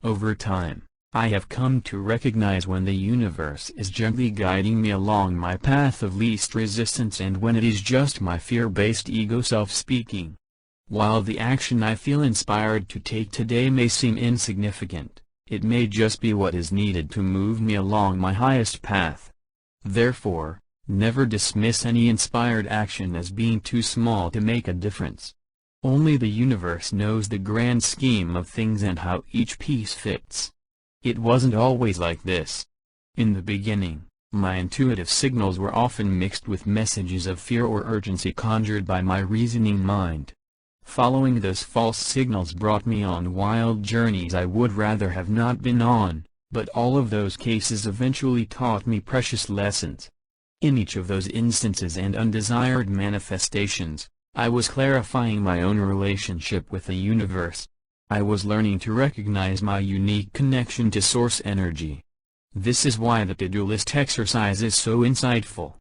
Over time, I have come to recognize when the universe is gently guiding me along my path of least resistance and when it is just my fear-based ego self speaking. While the action I feel inspired to take today may seem insignificant, it may just be what is needed to move me along my highest path. Therefore, never dismiss any inspired action as being too small to make a difference. Only the universe knows the grand scheme of things and how each piece fits. It wasn't always like this. In the beginning, my intuitive signals were often mixed with messages of fear or urgency conjured by my reasoning mind. Following those false signals brought me on wild journeys I would rather have not been on, but all of those cases eventually taught me precious lessons. In each of those instances and undesired manifestations, I was clarifying my own relationship with the universe. I was learning to recognize my unique connection to source energy. This is why the to-do list exercise is so insightful.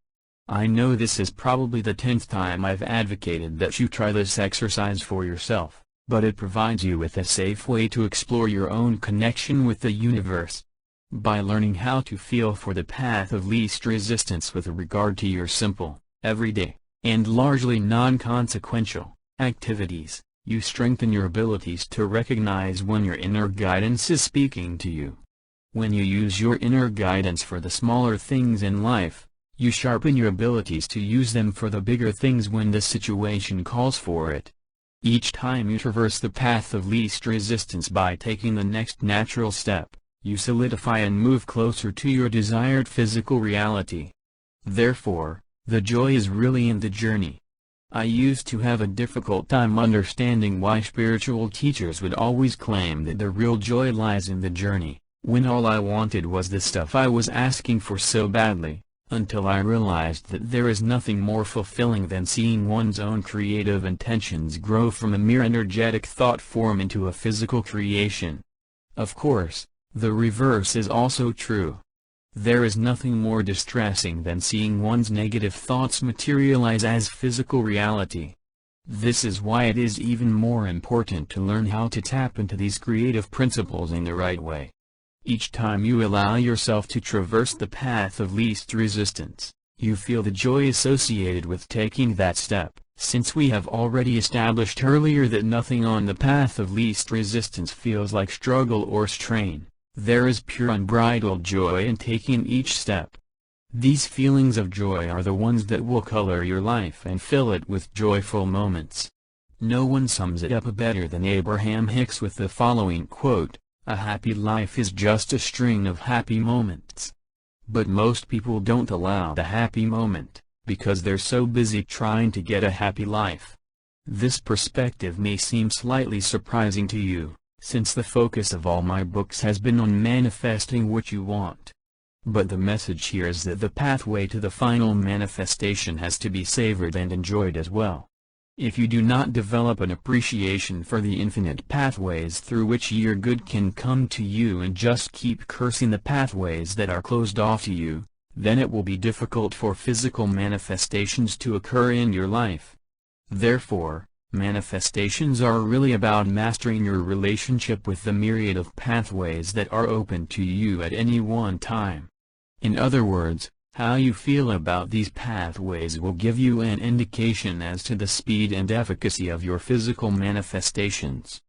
I know this is probably the 10th time I've advocated that you try this exercise for yourself, but it provides you with a safe way to explore your own connection with the universe. By learning how to feel for the path of least resistance with regard to your simple, everyday, and largely non-consequential activities, you strengthen your abilities to recognize when your inner guidance is speaking to you. When you use your inner guidance for the smaller things in life, you sharpen your abilities to use them for the bigger things when the situation calls for it. Each time you traverse the path of least resistance by taking the next natural step, you solidify and move closer to your desired physical reality. Therefore, the joy is really in the journey. I used to have a difficult time understanding why spiritual teachers would always claim that the real joy lies in the journey, when all I wanted was the stuff I was asking for so badly, until I realized that there is nothing more fulfilling than seeing one's own creative intentions grow from a mere energetic thought form into a physical creation. Of course, the reverse is also true. There is nothing more distressing than seeing one's negative thoughts materialize as physical reality. This is why it is even more important to learn how to tap into these creative principles in the right way. Each time you allow yourself to traverse the path of least resistance, you feel the joy associated with taking that step. Since we have already established earlier that nothing on the path of least resistance feels like struggle or strain, there is pure unbridled joy in taking each step. These feelings of joy are the ones that will color your life and fill it with joyful moments. No one sums it up better than Abraham Hicks with the following quote, "A happy life is just a string of happy moments." But most people don't allow the happy moment, because they're so busy trying to get a happy life. This perspective may seem slightly surprising to you, since the focus of all my books has been on manifesting what you want. But the message here is that the pathway to the final manifestation has to be savored and enjoyed as well. If you do not develop an appreciation for the infinite pathways through which your good can come to you and just keep cursing the pathways that are closed off to you, then it will be difficult for physical manifestations to occur in your life. Therefore, manifestations are really about mastering your relationship with the myriad of pathways that are open to you at any one time. In other words, how you feel about these pathways will give you an indication as to the speed and efficacy of your physical manifestations.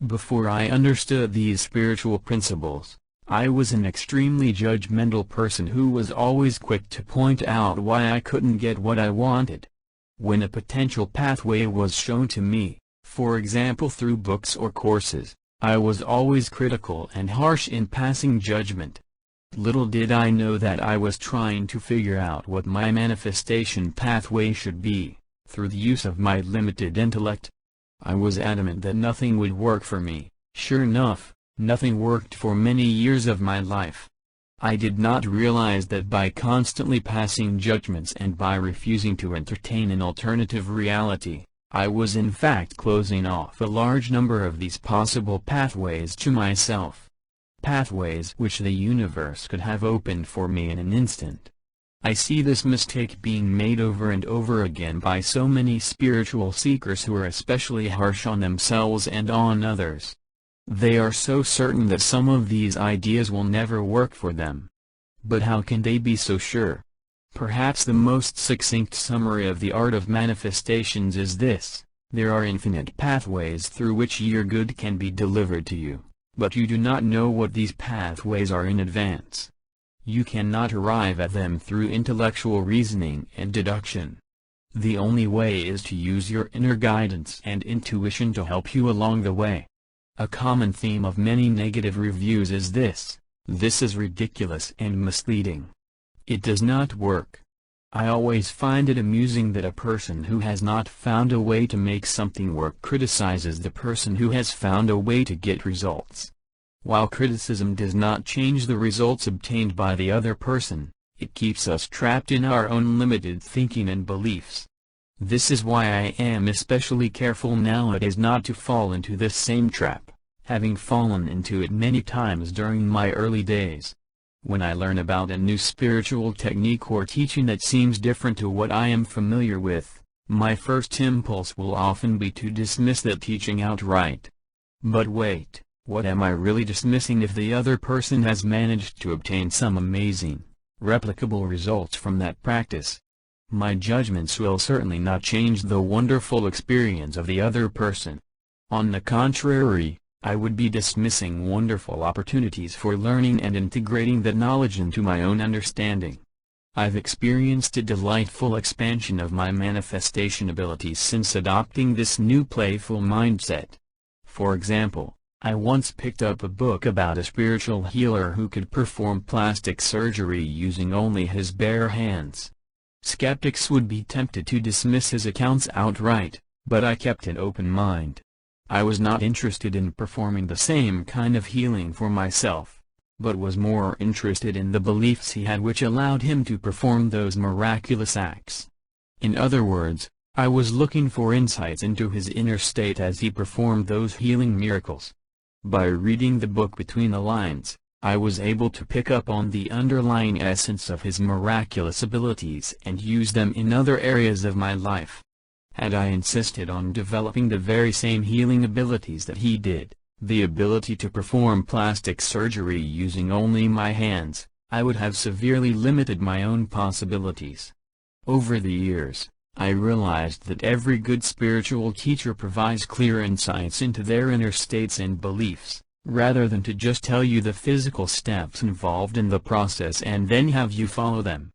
Before I understood these spiritual principles, I was an extremely judgmental person who was always quick to point out why I couldn't get what I wanted. When a potential pathway was shown to me, for example through books or courses, I was always critical and harsh in passing judgment. Little did I know that I was trying to figure out what my manifestation pathway should be, through the use of my limited intellect. I was adamant that nothing would work for me. Sure enough, nothing worked for many years of my life. I did not realize that by constantly passing judgments and by refusing to entertain an alternative reality, I was in fact closing off a large number of these possible pathways to myself. Pathways which the universe could have opened for me in an instant. I see this mistake being made over and over again by so many spiritual seekers who are especially harsh on themselves and on others. They are so certain that some of these ideas will never work for them. But how can they be so sure? Perhaps the most succinct summary of the art of manifestations is this: there are infinite pathways through which your good can be delivered to you, but you do not know what these pathways are in advance. You cannot arrive at them through intellectual reasoning and deduction. The only way is to use your inner guidance and intuition to help you along the way. A common theme of many negative reviews is this: this is ridiculous and misleading. It does not work. I always find it amusing that a person who has not found a way to make something work criticizes the person who has found a way to get results. While criticism does not change the results obtained by the other person, it keeps us trapped in our own limited thinking and beliefs. This is why I am especially careful nowadays not to fall into this same trap, having fallen into it many times during my early days. When I learn about a new spiritual technique or teaching that seems different to what I am familiar with, My first impulse will often be to dismiss that teaching outright. But wait, what am I really dismissing if the other person has managed to obtain some amazing, replicable results from that practice? My judgments will certainly not change the wonderful experience of the other person. On the contrary, I would be dismissing wonderful opportunities for learning and integrating that knowledge into my own understanding. I've experienced a delightful expansion of my manifestation abilities since adopting this new playful mindset. For example, I once picked up a book about a spiritual healer who could perform plastic surgery using only his bare hands. Skeptics would be tempted to dismiss his accounts outright, but I kept an open mind. I was not interested in performing the same kind of healing for myself, but was more interested in the beliefs he had which allowed him to perform those miraculous acts. In other words, I was looking for insights into his inner state as he performed those healing miracles. By reading the book between the lines, I was able to pick up on the underlying essence of his miraculous abilities and use them in other areas of my life. Had I insisted on developing the very same healing abilities that he did, the ability to perform plastic surgery using only my hands, I would have severely limited my own possibilities. Over the years, I realized that every good spiritual teacher provides clear insights into their inner states and beliefs, rather than to just tell you the physical steps involved in the process and then have you follow them.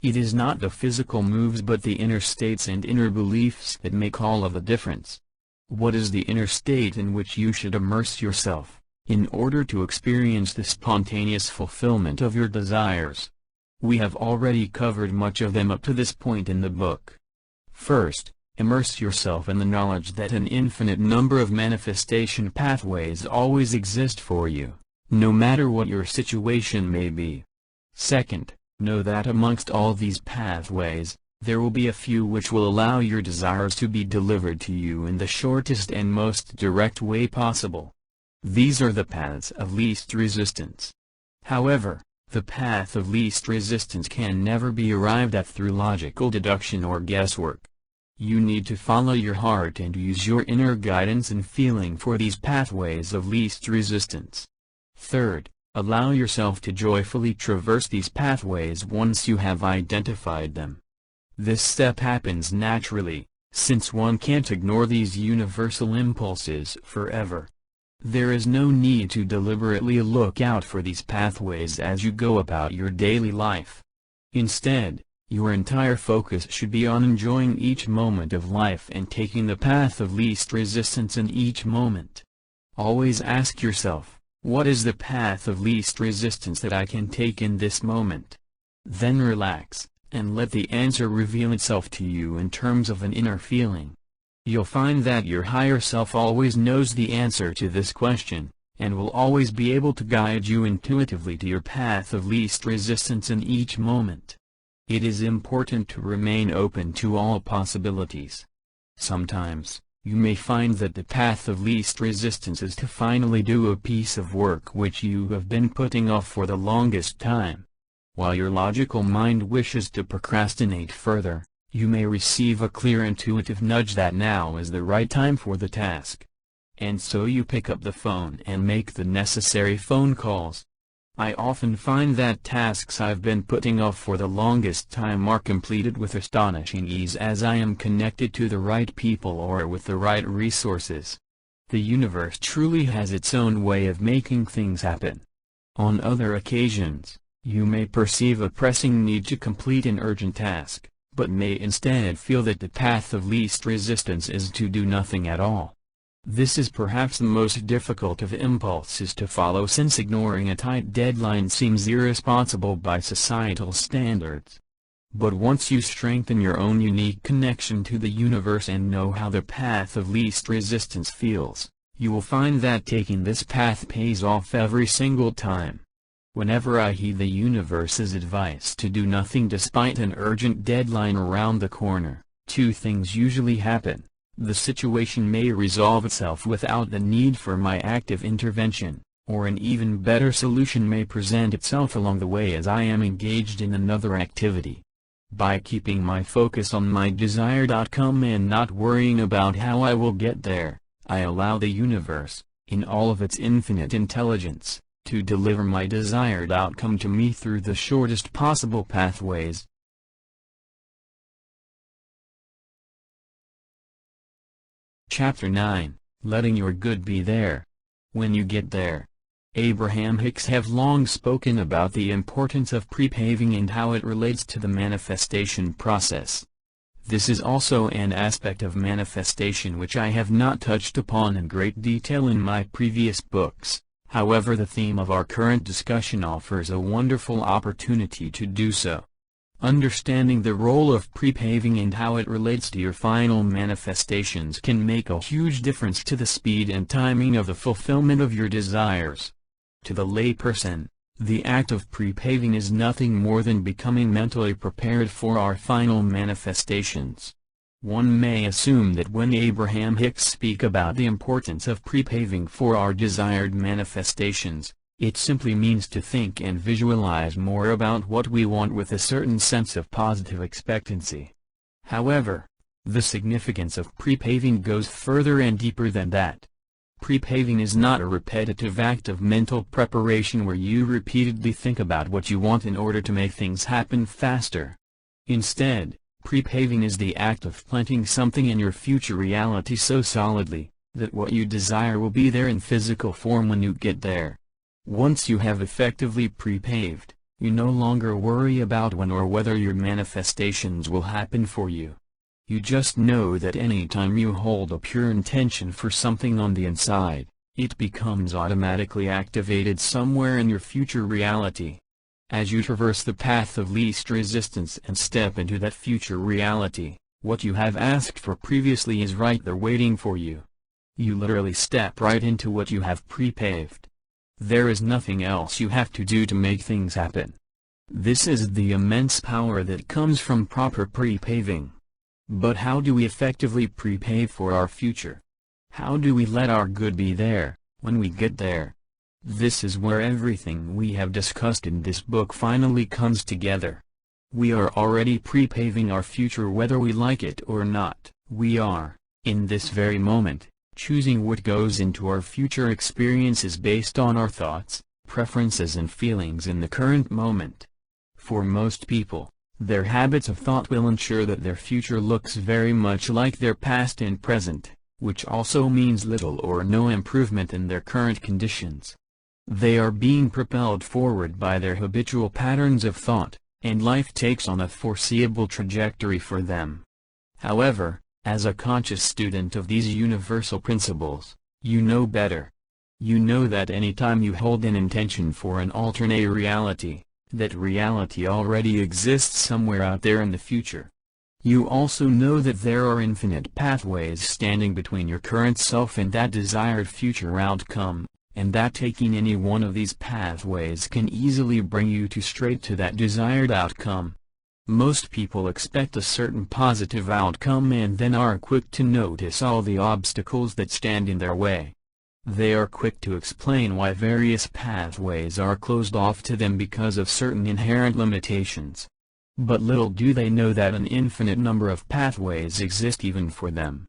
It is not the physical moves but the inner states and inner beliefs that make all of the difference. What is the inner state in which you should immerse yourself, in order to experience the spontaneous fulfillment of your desires? We have already covered much of them up to this point in the book. First, immerse yourself in the knowledge that an infinite number of manifestation pathways always exist for you, no matter what your situation may be. Second, know that amongst all these pathways, there will be a few which will allow your desires to be delivered to you in the shortest and most direct way possible. These are the paths of least resistance. However, the path of least resistance can never be arrived at through logical deduction or guesswork. You need to follow your heart and use your inner guidance and feeling for these pathways of least resistance. Third, allow yourself to joyfully traverse these pathways once you have identified them. This step happens naturally, since one can't ignore these universal impulses forever. There is no need to deliberately look out for these pathways as you go about your daily life. Instead, your entire focus should be on enjoying each moment of life and taking the path of least resistance in each moment. Always ask yourself, what is the path of least resistance that I can take in this moment? Then relax, and let the answer reveal itself to you in terms of an inner feeling. You'll find that your higher self always knows the answer to this question, and will always be able to guide you intuitively to your path of least resistance in each moment. It is important to remain open to all possibilities. Sometimes, you may find that the path of least resistance is to finally do a piece of work which you have been putting off for the longest time. While your logical mind wishes to procrastinate further, you may receive a clear intuitive nudge that now is the right time for the task. And so you pick up the phone and make the necessary phone calls. I often find that tasks I've been putting off for the longest time are completed with astonishing ease as I am connected to the right people or with the right resources. The universe truly has its own way of making things happen. On other occasions, you may perceive a pressing need to complete an urgent task, but may instead feel that the path of least resistance is to do nothing at all. This is perhaps the most difficult of impulses to follow, since ignoring a tight deadline seems irresponsible by societal standards. But once you strengthen your own unique connection to the universe and know how the path of least resistance feels, you will find that taking this path pays off every single time. Whenever I heed the universe's advice to do nothing despite an urgent deadline around the corner, two things usually happen. The situation may resolve itself without the need for my active intervention, or an even better solution may present itself along the way as I am engaged in another activity. By keeping my focus on my desired outcome and not worrying about how I will get there, I allow the universe, in all of its infinite intelligence, to deliver my desired outcome to me through the shortest possible pathways. Chapter 9, Letting Your Good Be There. When you get there. Abraham Hicks have long spoken about the importance of pre-paving and how it relates to the manifestation process. This is also an aspect of manifestation which I have not touched upon in great detail in my previous books. However, the theme of our current discussion offers a wonderful opportunity to do so. Understanding the role of pre-paving and how it relates to your final manifestations can make a huge difference to the speed and timing of the fulfillment of your desires. To the layperson, the act of pre-paving is nothing more than becoming mentally prepared for our final manifestations. One may assume that when Abraham Hicks speak about the importance of pre-paving for our desired manifestations, it simply means to think and visualize more about what we want with a certain sense of positive expectancy. However, the significance of pre-paving goes further and deeper than that. Pre-paving is not a repetitive act of mental preparation where you repeatedly think about what you want in order to make things happen faster. Instead, pre-paving is the act of planting something in your future reality so solidly, that what you desire will be there in physical form when you get there. Once you have effectively pre-paved, you no longer worry about when or whether your manifestations will happen for you. You just know that any time you hold a pure intention for something on the inside, it becomes automatically activated somewhere in your future reality. As you traverse the path of least resistance and step into that future reality, what you have asked for previously is right there waiting for you. You literally step right into what you have pre-paved. There is nothing else you have to do to make things happen. This is the immense power that comes from proper pre-paving. But how do we effectively pre-pave for our future? How do we let our good be there, when we get there? This is where everything we have discussed in this book finally comes together. We are already pre-paving our future whether we like it or not. We are, in this very moment, choosing what goes into our future experiences based on our thoughts, preferences and feelings in the current moment. For most people, their habits of thought will ensure that their future looks very much like their past and present, which also means little or no improvement in their current conditions. They are being propelled forward by their habitual patterns of thought, and life takes on a foreseeable trajectory for them. However, as a conscious student of these universal principles, you know better. You know that any time you hold an intention for an alternate reality, that reality already exists somewhere out there in the future. You also know that there are infinite pathways standing between your current self and that desired future outcome, and that taking any one of these pathways can easily bring you straight to that desired outcome. Most people expect a certain positive outcome and then are quick to notice all the obstacles that stand in their way. They are quick to explain why various pathways are closed off to them because of certain inherent limitations. But little do they know that an infinite number of pathways exist even for them.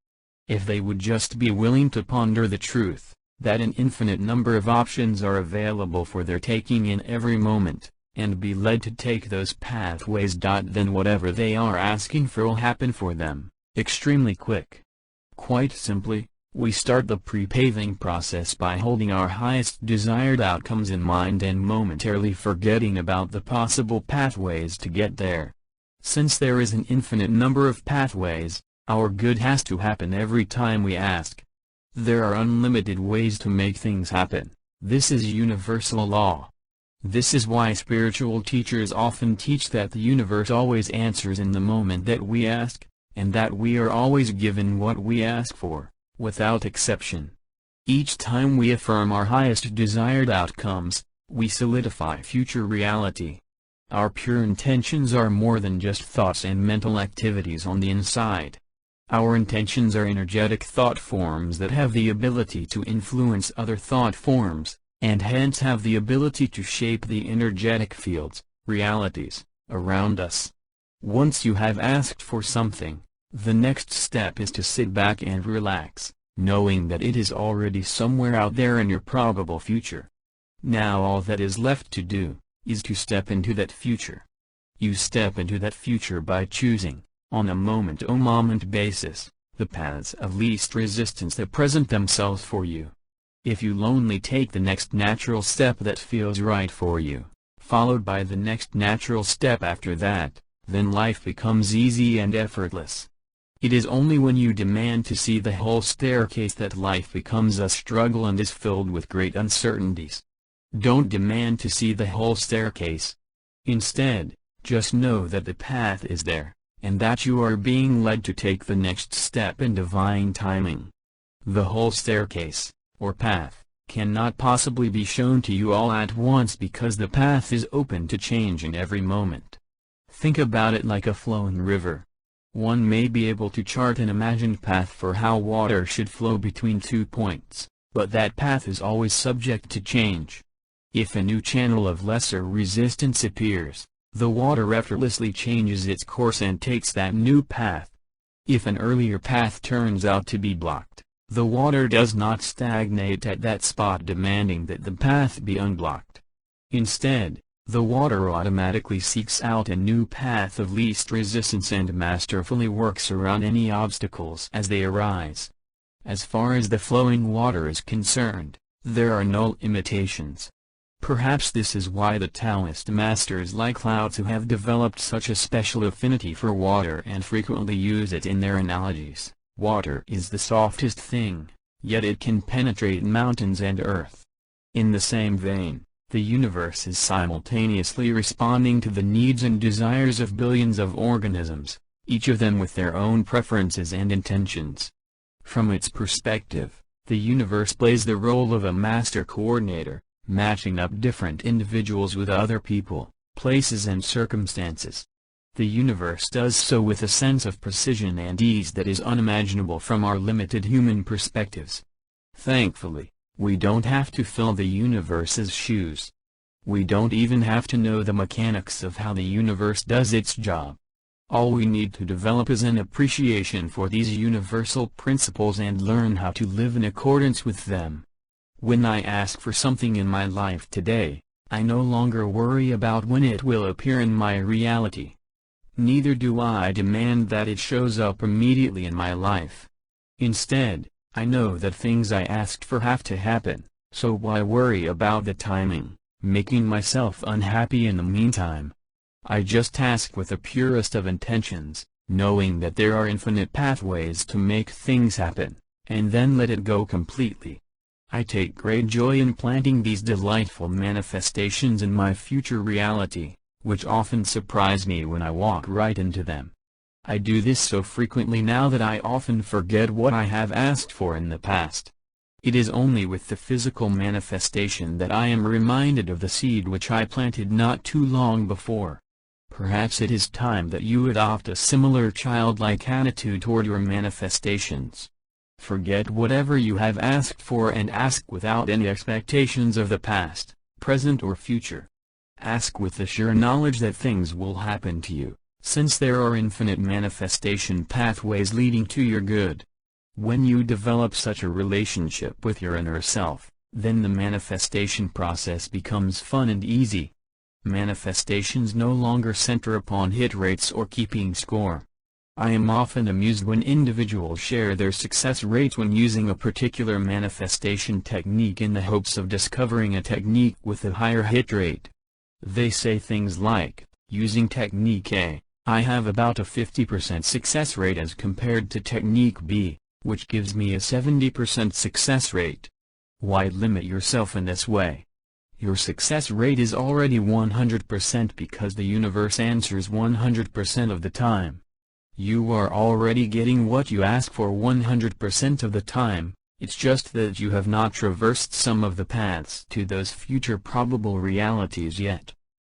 If they would just be willing to ponder the truth, that an infinite number of options are available for their taking in every moment, and be led to take those pathways, then whatever they are asking for will happen for them, extremely quick. Quite simply, we start the pre-paving process by holding our highest desired outcomes in mind and momentarily forgetting about the possible pathways to get there. Since there is an infinite number of pathways, our good has to happen every time we ask. There are unlimited ways to make things happen. This is universal law. This is why spiritual teachers often teach that the universe always answers in the moment that we ask, and that we are always given what we ask for, without exception. Each time we affirm our highest desired outcomes, we solidify future reality. Our pure intentions are more than just thoughts and mental activities on the inside. Our intentions are energetic thought forms that have the ability to influence other thought forms, and hence have the ability to shape the energetic fields, realities, around us. Once you have asked for something, the next step is to sit back and relax, knowing that it is already somewhere out there in your probable future. Now all that is left to do, is to step into that future. You step into that future by choosing, on a moment-to-moment basis, the paths of least resistance that present themselves for you. If you only take the next natural step that feels right for you, followed by the next natural step after that, then life becomes easy and effortless. It is only when you demand to see the whole staircase that life becomes a struggle and is filled with great uncertainties. Don't demand to see the whole staircase. Instead, just know that the path is there, and that you are being led to take the next step in divine timing. The whole staircase, or path, cannot possibly be shown to you all at once because the path is open to change in every moment. Think about it like a flowing river. One may be able to chart an imagined path for how water should flow between 2 points, but that path is always subject to change. If a new channel of lesser resistance appears, the water effortlessly changes its course and takes that new path. If an earlier path turns out to be blocked, the water does not stagnate at that spot demanding that the path be unblocked. Instead, the water automatically seeks out a new path of least resistance and masterfully works around any obstacles as they arise. As far as the flowing water is concerned, there are no limitations. Perhaps this is why the Taoist masters like Lao Tzu have developed such a special affinity for water and frequently use it in their analogies. Water is the softest thing, yet it can penetrate mountains and earth. In the same vein, the universe is simultaneously responding to the needs and desires of billions of organisms, each of them with their own preferences and intentions. From its perspective, the universe plays the role of a master coordinator, matching up different individuals with other people, places and circumstances. The universe does so with a sense of precision and ease that is unimaginable from our limited human perspectives. Thankfully, we don't have to fill the universe's shoes. We don't even have to know the mechanics of how the universe does its job. All we need to develop is an appreciation for these universal principles and learn how to live in accordance with them. When I ask for something in my life today, I no longer worry about when it will appear in my reality. Neither do I demand that it shows up immediately in my life. Instead, I know that things I asked for have to happen, so why worry about the timing, making myself unhappy in the meantime? I just ask with the purest of intentions, knowing that there are infinite pathways to make things happen, and then let it go completely. I take great joy in planting these delightful manifestations in my future reality, which often surprise me when I walk right into them. I do this so frequently now that I often forget what I have asked for in the past. It is only with the physical manifestation that I am reminded of the seed which I planted not too long before. Perhaps it is time that you adopt a similar childlike attitude toward your manifestations. Forget whatever you have asked for and ask without any expectations of the past, present or future. Ask with the sure knowledge that things will happen to you, since there are infinite manifestation pathways leading to your good. When you develop such a relationship with your inner self, then the manifestation process becomes fun and easy. Manifestations no longer center upon hit rates or keeping score. I am often amused when individuals share their success rates when using a particular manifestation technique in the hopes of discovering a technique with a higher hit rate. They say things like, using technique A, I have about a 50% success rate as compared to technique B, which gives me a 70% success rate. Why limit yourself in this way? Your success rate is already 100% because the universe answers 100% of the time. You are already getting what you ask for 100% of the time, it's just that you have not traversed some of the paths to those future probable realities yet.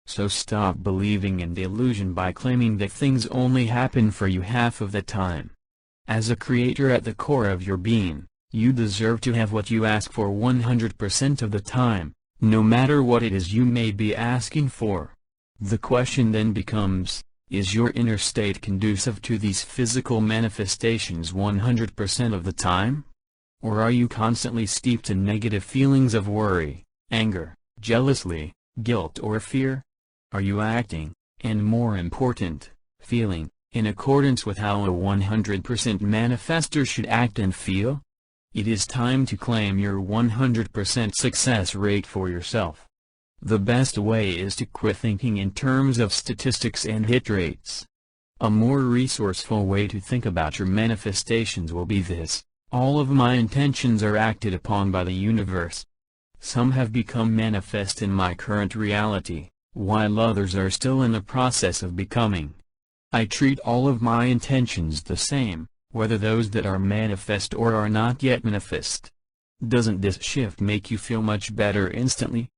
So stop believing in the illusion by claiming that things only happen for you half of the time. As a creator at the core of your being, you deserve to have what you ask for 100% of the time, no matter what it is you may be asking for. The question then becomes, Is your inner state conducive to these physical manifestations 100% of the time? Or are you constantly steeped in negative feelings of worry, anger, jealousy, guilt or fear? Are you acting, and more important, feeling, in accordance with how a 100% manifestor should act and feel? It is time to claim your 100% success rate for yourself. The best way is to quit thinking in terms of statistics and hit rates. A more resourceful way to think about your manifestations will be this: all of my intentions are acted upon by the universe. Some have become manifest in my current reality, while others are still in the process of becoming. I treat all of my intentions the same, whether those that are manifest or are not yet manifest. Doesn't this shift make you feel much better instantly?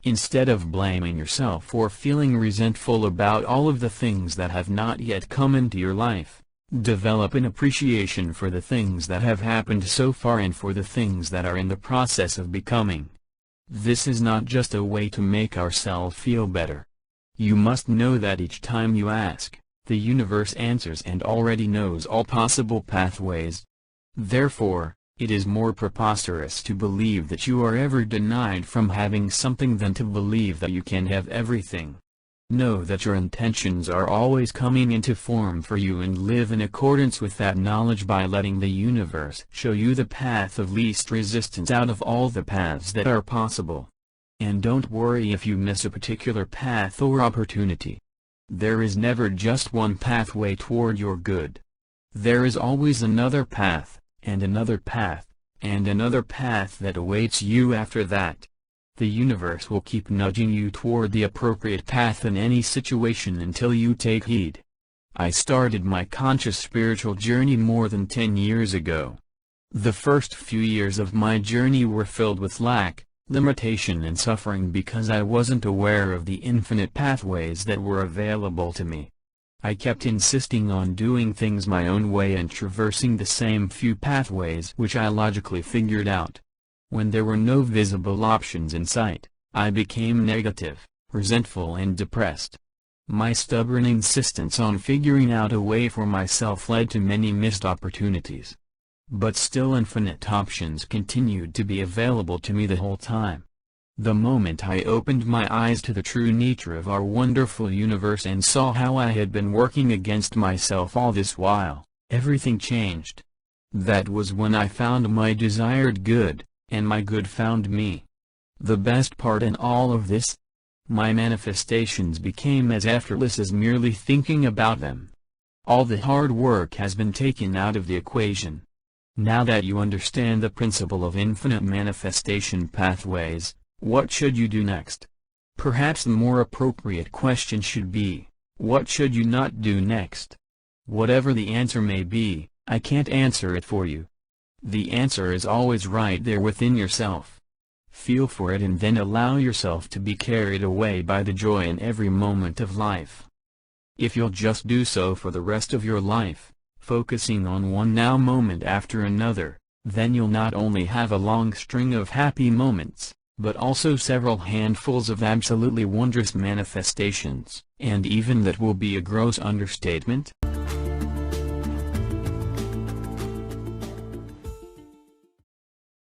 Instead of blaming yourself or feeling resentful about all of the things that have not yet come into your life, develop an appreciation for the things that have happened so far and for the things that are in the process of becoming. This is not just a way to make ourselves feel better. You must know that each time you ask, the universe answers and already knows all possible pathways. Therefore, it is more preposterous to believe that you are ever denied from having something than to believe that you can have everything. Know that your intentions are always coming into form for you and live in accordance with that knowledge by letting the universe show you the path of least resistance out of all the paths that are possible. And don't worry if you miss a particular path or opportunity. There is never just one pathway toward your good. There is always another path, and another path, and another path that awaits you after that. The universe will keep nudging you toward the appropriate path in any situation until you take heed. I started my conscious spiritual journey more than 10 years ago. The first few years of my journey were filled with lack, limitation and suffering because I wasn't aware of the infinite pathways that were available to me. I kept insisting on doing things my own way and traversing the same few pathways which I logically figured out. When there were no visible options in sight, I became negative, resentful and depressed. My stubborn insistence on figuring out a way for myself led to many missed opportunities. But still infinite options continued to be available to me the whole time. The moment I opened my eyes to the true nature of our wonderful universe and saw how I had been working against myself all this while, everything changed. That was when I found my desired good, and my good found me. The best part in all of this? My manifestations became as effortless as merely thinking about them. All the hard work has been taken out of the equation. Now that you understand the principle of infinite manifestation pathways, what should you do next? Perhaps the more appropriate question should be, what should you not do next? Whatever the answer may be, I can't answer it for you. The answer is always right there within yourself. Feel for it and then allow yourself to be carried away by the joy in every moment of life. If you'll just do so for the rest of your life, focusing on one now moment after another, then you'll not only have a long string of happy moments, but also several handfuls of absolutely wondrous manifestations, and even that will be a gross understatement.